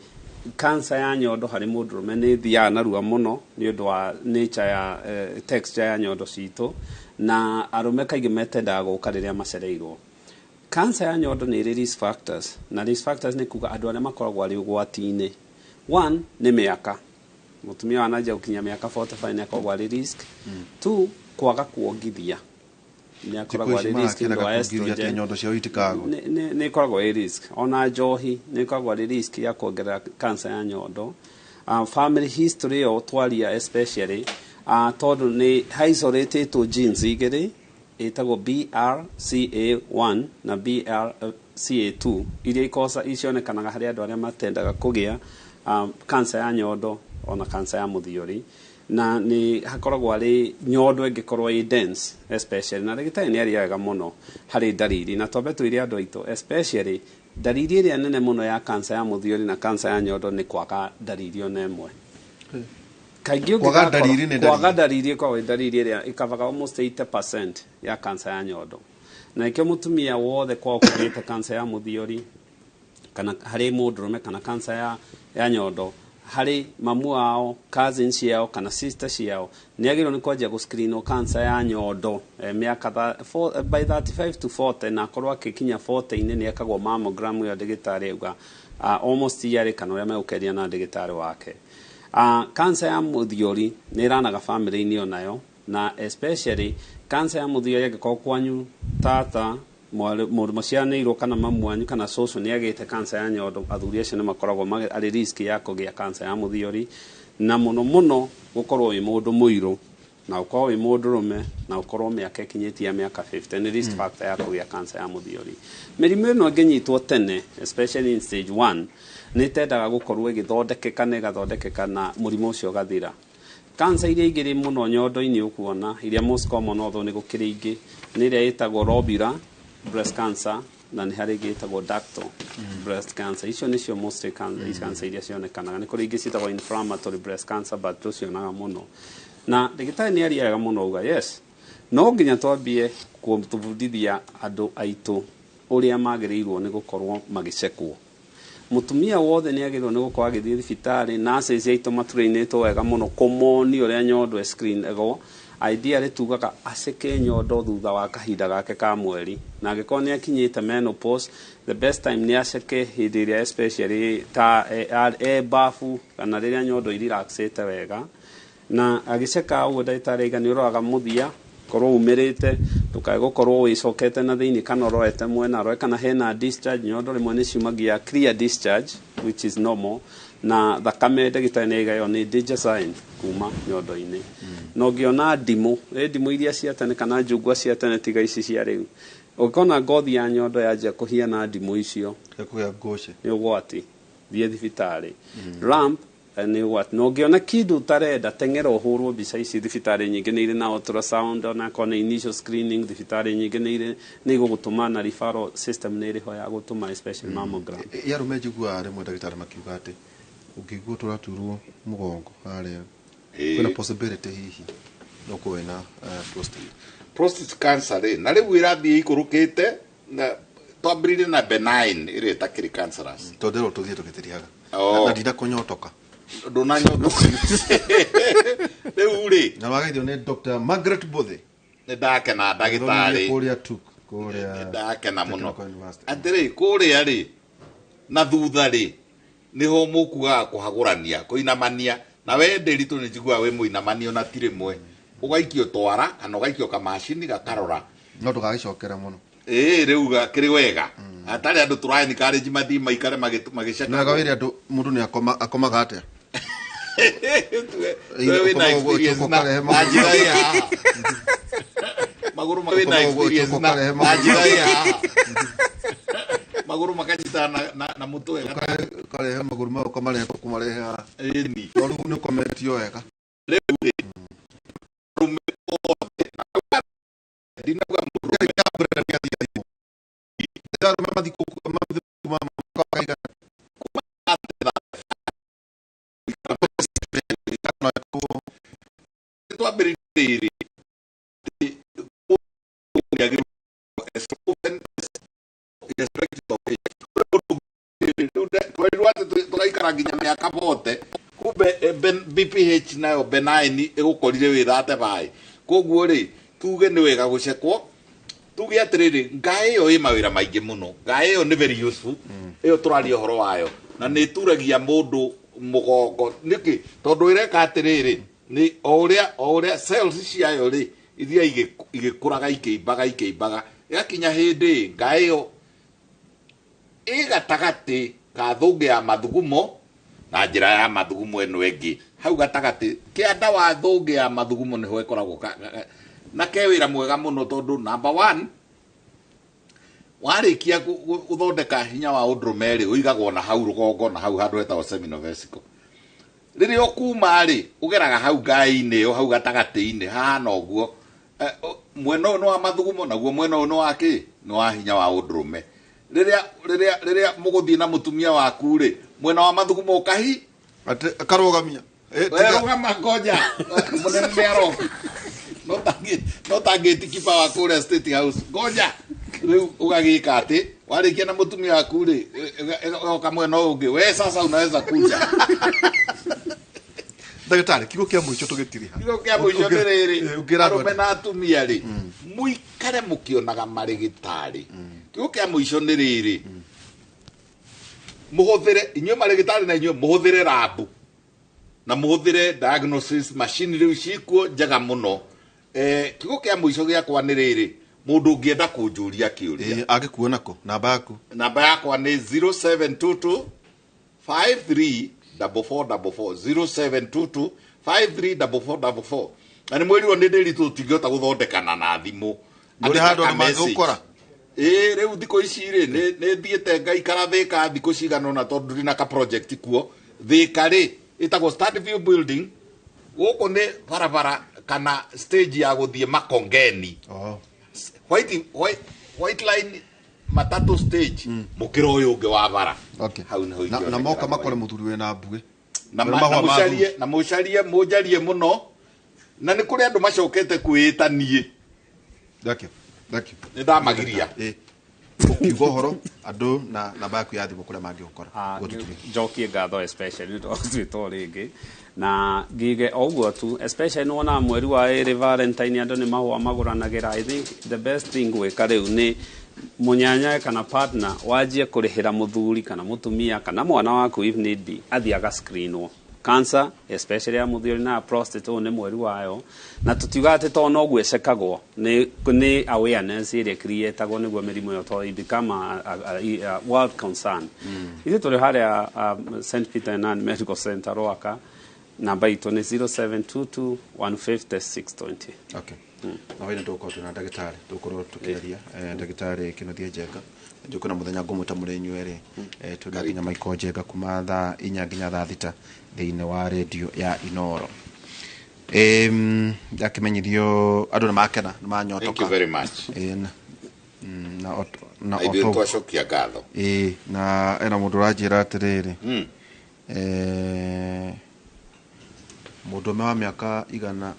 cancer ya nyondo harĩ mũndũrũme nĩ thiaga narua mũno nĩ ũndũ wa nature ya texture ya nyondo citũ na arume kaingĩ metendaga gũka rĩrĩa macereirwo. Cancer ya nyondo nĩ ĩrĩ risk factors na risk factors nĩ kuga andũ arĩa makoragwo arĩ ũgwati-inĩ. One nĩ mĩaka, mũtumia wanajia gũkinya mĩaka 45 nĩ akoragwo arĩ risk. Two, kwaga kuongithia nĩ akoragwo arĩ risk wa estrogen nyondo cia itikago nĩ ikoragwo arĩ risk. Ona njohi nĩ ikoragwo arĩ risk ya kuongerera cancer ya nyondo. Family history yo twaria especially tondũ nĩ isolated genes igĩrĩ itagwo BRCA1 na BRCA2 iria icionekanaga harĩ andũ arĩa matendaga kũgĩa cancer ya nyondo ona cancer ya mũthiori na nĩ hakoragwo arĩ nyondo ĩngĩkorwo ĩ dense especially na ndagĩtarĩ nĩ ariaga mũno harĩ dariri na twambe twĩre andũ aitũ especially dariri ĩrĩa nene mũno ya cancer ya mũthiori na cancer ya nyondo nĩ kwaga dariri ona ĩmwe. Kaingĩ kwaga dariri kwa dariri ĩrĩa ikavaga almost 80% ya cancer ya nyondo na ikio mutumia wothe kwa kugĩte cancer ya mũthiori kana harĩ mũndũrũme kana cancer ya nyondo harĩ mamu wao cousins yao kana sisters yao nĩ agĩrĩirwo nĩ kwanjia gũscreenwo cancer ya nyondo mĩaka by 35 to 40 na akorwo akikinya 40-inĩ nĩ ekagwo mammogram ĩyo ndagĩtarĩ auga almost yearly kana ũrĩa megũkeria na ndagĩtarĩ wake. Cancer ya mũthiori nĩ ĩranaga family-inĩ onayo na especially cancer ya mũthiori angĩkorwo kwanyu tata mũciaranĩirwo kana mamu wanyu kana cũcũ nĩ agĩte cancer ya nyondo athuri acio nĩ makoragwo arĩ risk ya kũgĩa cancer ya mũthiori na mũno mũno gũkorwo wĩ mũndũ mũirũ na ũkorwo wĩ mũndũrũme na ũkorwo mĩaka ĩkinyĩtie mĩaka 50 nĩ risk factor ya kũgĩa cancer ya mũthiori. Mĩrimũ ĩno ĩngĩnyitwo tene especially in stage 1 nĩ tendaga gũkorwo ĩgĩthondekeka na ĩgathondekeka na mũrimũ ũcio ũgathira. Cancer iria igĩrĩ mũno nyondo-inĩ ũkuona iria most common although nĩ gũkĩrĩ ingĩ nĩ iria ĩtagwo lobular breast cancer na nĩ harĩ ingĩ ĩtagwo ductal breast cancer. Icio nĩcio mostly cancer iria cionekanaga. Nĩ kũrĩ ingĩ ciĩtagwo inflammatory breast cancer but tũcionaga mũno na ndagĩtarĩ nĩ ariaga mũno auga yes no nginya twambie kũbundithia andũ aitũ ũrĩa magĩrĩirwo nĩ gũkorwo magĩcekwo. Mutumia wothe nĩ agĩrĩirwo nĩ gũkorwo agĩthiĩ thibitarĩ nurses aitũ maturainĩtwo wega mũno kũmonio ũrĩa nyondo screenagwo. Ideally tugaga aceke nyondo thutha wa kahinda gake ka mweri na angĩkorwo nĩ akinyĩte menopause the best time nĩ aceke hĩndĩ ĩrĩa especially ta bafu kana rĩrĩa nyondo irelaxĩte wega na agĩceka ũguo ndagĩtarĩ aiga nĩ ũroraga mũthia korwo umĩrĩte ndũkae gũkorwo wĩcokete na thĩinĩ kana ũrorete mwena ũrore kana hena discharge. Nyondo rĩmwe nĩ ciumagia clear discharge which is normal na thakame ndagĩtarĩ nĩ aiga yo nĩ danger sign kuma nyondo-inĩ. Na ũngĩona ndimũ iria cia tene kana njungwa cia tene tiga ici cia rĩu ũngĩona ngothi ya nyondo yanjia kũhiana ndimũ icio nĩ ũgwati thiĩ thibitarĩ. Lump nĩ ũgwati na ũngĩona kĩndũ ũtarenda teng'era ũhũrwo mbica ici. Thibitarĩ nyingĩ nĩ irĩ na ultrasound ona akorwo nĩ initial screening thibitarĩ nyingĩ nĩ igũgũtũma na referral system nĩ ĩrĩho ya gũtũma especially mammogram. Yarume njiguaga rĩmwe ndagĩtarĩ makiuga atĩ ũngĩigua tũraturwo mũgongo harĩa kwĩna possibility hihi no kũwe na prostate cancer na rĩu ĩrathiĩ ikũrũkĩte na twambĩrĩrie na benign ĩrĩa ĩtakĩrĩ cancerous tondũ tũthiĩ tũgĩtiriaga na ndina kũnyotoka ndũnanyotoka rĩu rĩ na wagaithio nĩ Dr. Margaret Bothe nĩ ndakena ndagĩtarĩ kũrĩa ndakena mũno atĩrĩ kũrĩa rĩ na thutha rĩ niho mũkugaga kũhagũrania kũinamania na we ndĩritũ nĩ njiguaga we mũinamania ona tirĩ mwe ugaikio twara kana ugaikio kamacini gakarora no tugagicokera muno riuga kiri wega atari andu turae ni kare jimathi maikare magicaka na gawiri andu mundu ni akomaga atia wewe na experience na ajira ya maguru wewe na experience na ajira ya maguru makanyita na mutwe kare maguru ma ukamare kumarehe ni ru ni kometio wega riu dinaga tugaikaraginya miaka bote kumbe BPH nayo benign igukorire wirate bai koguo ri tuge ni wega gucekwo tuge atiriri ngai iyo i mawira maingi muno ngai iyo ni very useful iyo turaria horo wayo na ni turagia mundu mugongo niki tondu ireka atiriri ni oria cells ciayo ri iria igikuraga ikimbaga igakinya hindi ngai iyo igatagati gathungi ya mathugumo na njira ya mathugumo eno engi hau gatagati kianda wa thungi ya mathugumo niho ikoragwo na kewira mwega muno tondu number 1 warikia guthondeka hinya wa undrumeri uigagwo na hau rugongo na hau handu hetagwo seminal vesicle riri okuma ri ugeraga hau ngai-ini yo hau gatagati-ini hana uguo mwena uno wa mathugumo naguo mwena uno waki no wa hinya wa undrume riria muguthii na mutumia waku ri mwena wa mathugumo ukahi akarugamia rugama ngoja munene ni aroka no tangeti kipa wa kule State House ngoja riu ugagika ati warikia na mutumia waku ri oka mwena ungi we sasa unaweza kuja ndagitari kigo kia mwicho tugitiri ha kigo kia mwicho ni riri arume na atumia ri muikare mukionaga marigitari kigo kia mwicho ni riri muhuthire inyo marigitari na inyo muhuthire rabu na muhuthire diagnosis machine riu cikuo njega muno kigo kia mwicho giakwa ni riri mundu ungienda kunjuria kiuria agikuona ko namba yakwa ni 0722 53 4444 0722 na ni mwiri oni ndiri tutingota guthondekana na thimu uri handu ni magukora riu thiko ici ri ni thiete ngai karathika thiko cigana na tondu rina ka project kuo thika ri itagwo start view building guku ni barabara kana stage ya guthie Makongeni white line matatu stage mukiro uyu ungi wa bara hau ni ho na moka makore muthuri we na mbuge na mujarie muno na ni kuri andu macokete kwitanie thank you ni ndamagiria ukiuga horo andu na namba yaku ya thimu kuria mangikora njokie ngatho especially twito ringi na ngige oguo tu especially nona mweri wa iri Valentine andu ni mahua maguranagira. I think the best thing gwika riu ni munyanya kana partner wajie kurihira muthuri kana mutumia kana mwana waku if need be athiaga screenwo cancer especially ya muthuri na prostate ni mweri wayo na tutiuga ati to no gwecekagwo ni awareness ire createagwo niguo mirimu yo to become a world concern. Ithi tuli haria St Peter and Medical Center Roaka namba itu ni 0722 150 620. Okay. Na wena ndoko tuna ndagitari tukoro tukiaria ndagitari Kinothia Njenga njuko na muthenya ngumuta muri nywere tunakinya Michael Njenga kuma thaa 4 nginya thaa 6 thiine wa radio ya Inoro. Ndakimenyithio andu na makena na manyotoka. Thank you very much. Na oto ashokia gatho na ena mundu rajira atiriri mundu wa miaka igana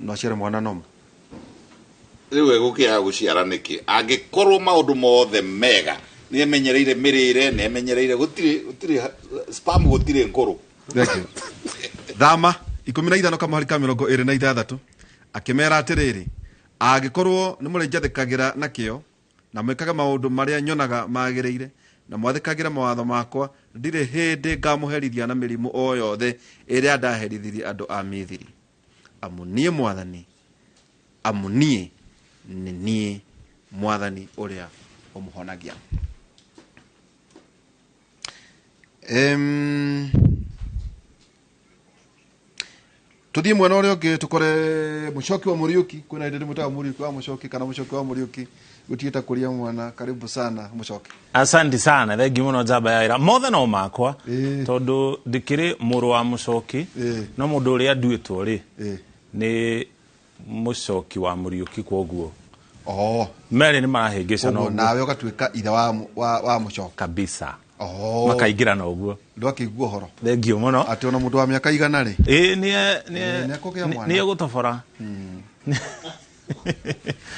no ciara mwana no riwe gukia guciara niki angikorwo maundu mothe mega ni emenyereire mirire ni emenyereire gutiri spam gutiri nkuru thama 15 kama harika 26 akimera atiriri angikorwo ni murenjathikagira na kio na mwikaga maundu maria nyonaga magirire na mwathikagira mawatho makwa ndire hindi ngamuherithia na mirimu o yothe iria ndaherithirie andu a mithiri amunie mwathani amunie nĩ niĩ mwathani ũrĩa ũmũhonagia. Tuthie mwena ũrĩa ũngĩ tukore Mũchoki wa Mũriũki. Kwĩna hĩndĩ mũtaga Mũriũki wa Mũchoki kana Mũchoki wa Mũriũki gũtiĩta kũria mwana. Karibu sana Mũchoki. Asante sana thengi muno njamba ya ira mothe no makwa tondu ndikiri muru wa Mũchoki no mundu uria nduĩtwo ri ni Mũchoki wa Mũriũki kwoguo mere ni marahĩngĩca no nawe ũgatuĩka ithe wa Mũchoki kabisa makaingira na uguo ndwakĩigua horo thengio muno ati ona mundu wa miaka igana ri ni egutobora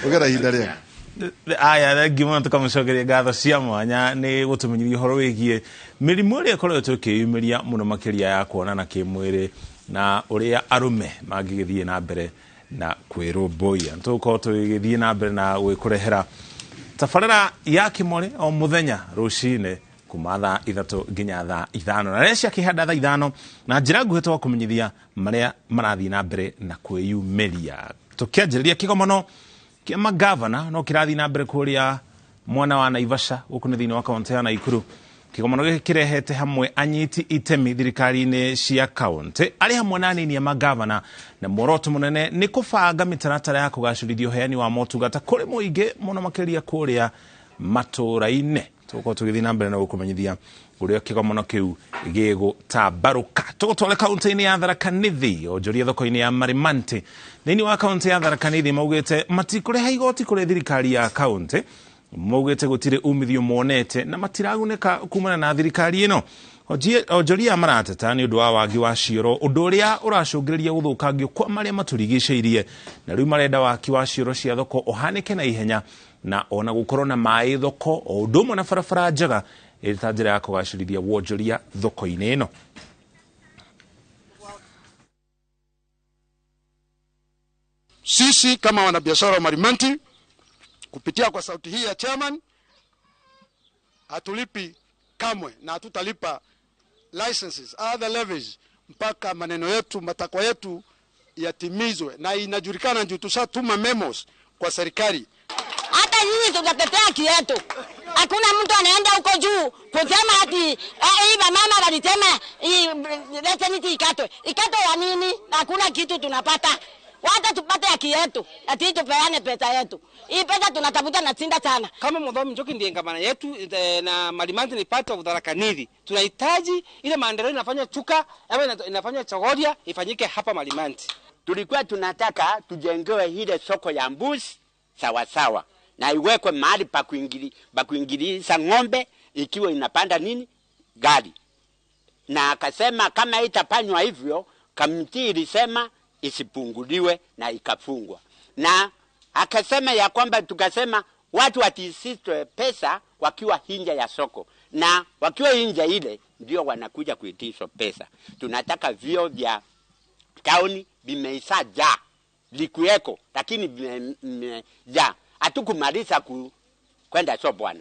ugera ihinda rĩega aya thengio muno tukamũcokeria ngatho cia mwanya ni gutumenyeria horo wigie mĩrimũ ĩrĩa ĩkoretwo ĩkĩyumĩria muno makĩria ya kuonana kĩmwĩrĩ na ũrĩa arume mangĩgĩthiĩ na mbere na kwĩrũmbũiya tukorwo tũgĩthiĩ na mbere na gwĩkũrehera tabarĩra ya Kĩmwĩrĩ o mũthenya rũcinĩ kuma thaa 3 nginya thaa 5 na rĩrĩa ciakĩhanda thaa 5 na njĩra nguhĩ twa kũmenyithia marĩa marathiĩ na mbere na kwĩyumĩria tũkĩanjĩrĩria kĩgomano kĩa magavana no kĩrathiĩ na mbere kũrĩa mwana wa Naivasha gũkũ nĩ thĩinĩ wa kaunti ya Naikuru. Kĩgomano gĩkĩ kĩrehete hamwe anyiti itemi thirikari-inĩ cia kaunti arĩ hamwe na anini a magavana na muoroto mũnene nĩ kũbanga mĩtaratara ya kũgacĩrithia ũheani wa motungata kũrĩ mũingĩ mũno makĩria kũrĩa matũũra-inĩ. Tũgũkorwo tũgĩthiĩ na mbere na gũkũmenyithia ũrĩa kĩgomano kĩu gĩgũtambarũka. Tũgũtware kaunti-inĩ ya Tharaka Nithi onjoria thoko-inĩ ya Marimanti thĩinĩ wa kaunti ya Tharaka Nithi maugĩte matikũrĩha igoti kũrĩ thirikari ya kaunti maugĩte gũtirĩ umithio monete na matiragunĩka kumana na thirikari ĩno. Onjoria marateta nĩ ũndũ wa wagi wa cioro ũndũ ũrĩa ũracũngĩrĩria gũthũkangio kwa marĩa matũrigicĩirie na rĩu marenda waki wa cioro cia thoko ũhanĩke na ihenya na ona gũkorwo na maĩ thoko o ũndũ ũmwe na barabara njega ĩrĩ ta njĩra ya kũgacĩrithia wonjoria thoko-inĩ ĩno. Sisi kama wanabiashara wa Marimanti kupitia kwa sauti hii ya chairman hatulipi kamwe na hatutalipa licenses other levies mpaka maneno yetu matakwa yetu yatimizwe, na inajulikana juu tushatuma memos kwa serikali. Hata nyinyi tunatetea haki yetu. Hakuna mtu anaenda huko juu kusema ati hii mama walitema hii leseniti ikatwe. Ikatwe ya nini? Hakuna kitu tunapata. Wacha tupate haki yetu. Ati tupeane pesa yetu. Hii pesa tunatafuta na tinda sana. Kama Mwadhami Njoki ndiye ngavana yetu na Marimanti ni part of Tharaka Nithi. Tunahitaji ile maendeleo inafanya Chuka, ama inafanya Chogoria ifanyike hapa Marimanti. Tulikuwa tunataka tujengewe ile soko ya mbuzi sawa sawa na iwekwe mahali pa kuingiliza ng'ombe ikiwa inapanda nini gari. Na akasema kama itafanywa hivyo, kamiti ilisema isipunguliwe na ikafungwa. Na akasema ya kwamba tukasema watu watisitwe pesa wakiwa nje ya soko, na wakiwa nje ile ndio wanakuja kuitishwa pesa. Tunataka vio vya tauni vimeshaja likuweko, lakini vimejaa. Hatukumaliza kwenda soko bwana.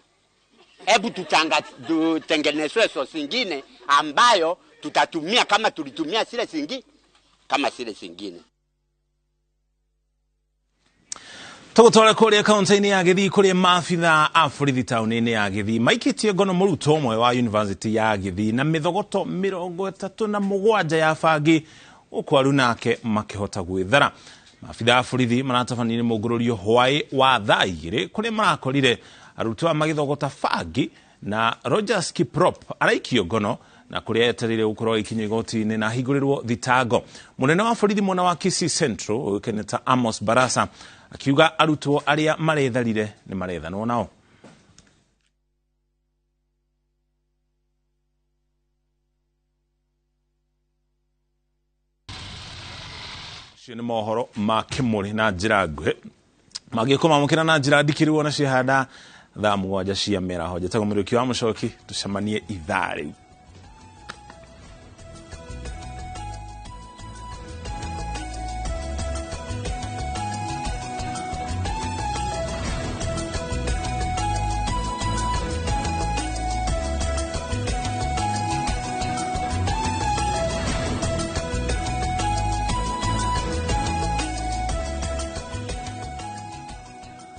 Hebu tutengenezwe soko zingine ambayo tutatumia kama tulitumia zile zingine kama zile zingine. Tũgũtware kũrĩa kaunti-inĩ ya Gĩthii kũrĩa maabitha a borithi taũni-inĩ ya Gĩthii maikĩtie ngono mũrutwo ũmwe wa yunivasĩtĩ ya Gĩthii na mĩthogoto 37 ya bangi ũkwaru nake makĩhota gwĩthara. Maabitha a borithi maratabanire mũngũrũrio hwaĩ wa thaa 2 kũrĩa marakorire arutwo magĩthogota bangi na Rogers Kiprop araikio ngono na kũrĩa etereire gũkorwo ikinya igoti-inĩ na hingũrĩrwo thitango. Mũnene wa borithi mwena wa Kisii Central ũkeneta Amos Barasa akiuga arutwo arĩa maretharire nĩ marethanwo nao. Cio nĩ mohoro ma Kĩmwĩrĩ na njĩra nguhĩ mangĩkũmamũkĩra na njĩra ndikĩrĩrwo na ciehanda thaa 7 cia mĩaraho. Njĩtagwo Mũriũki wa Mũchoki, tucemanie ithaa rĩu.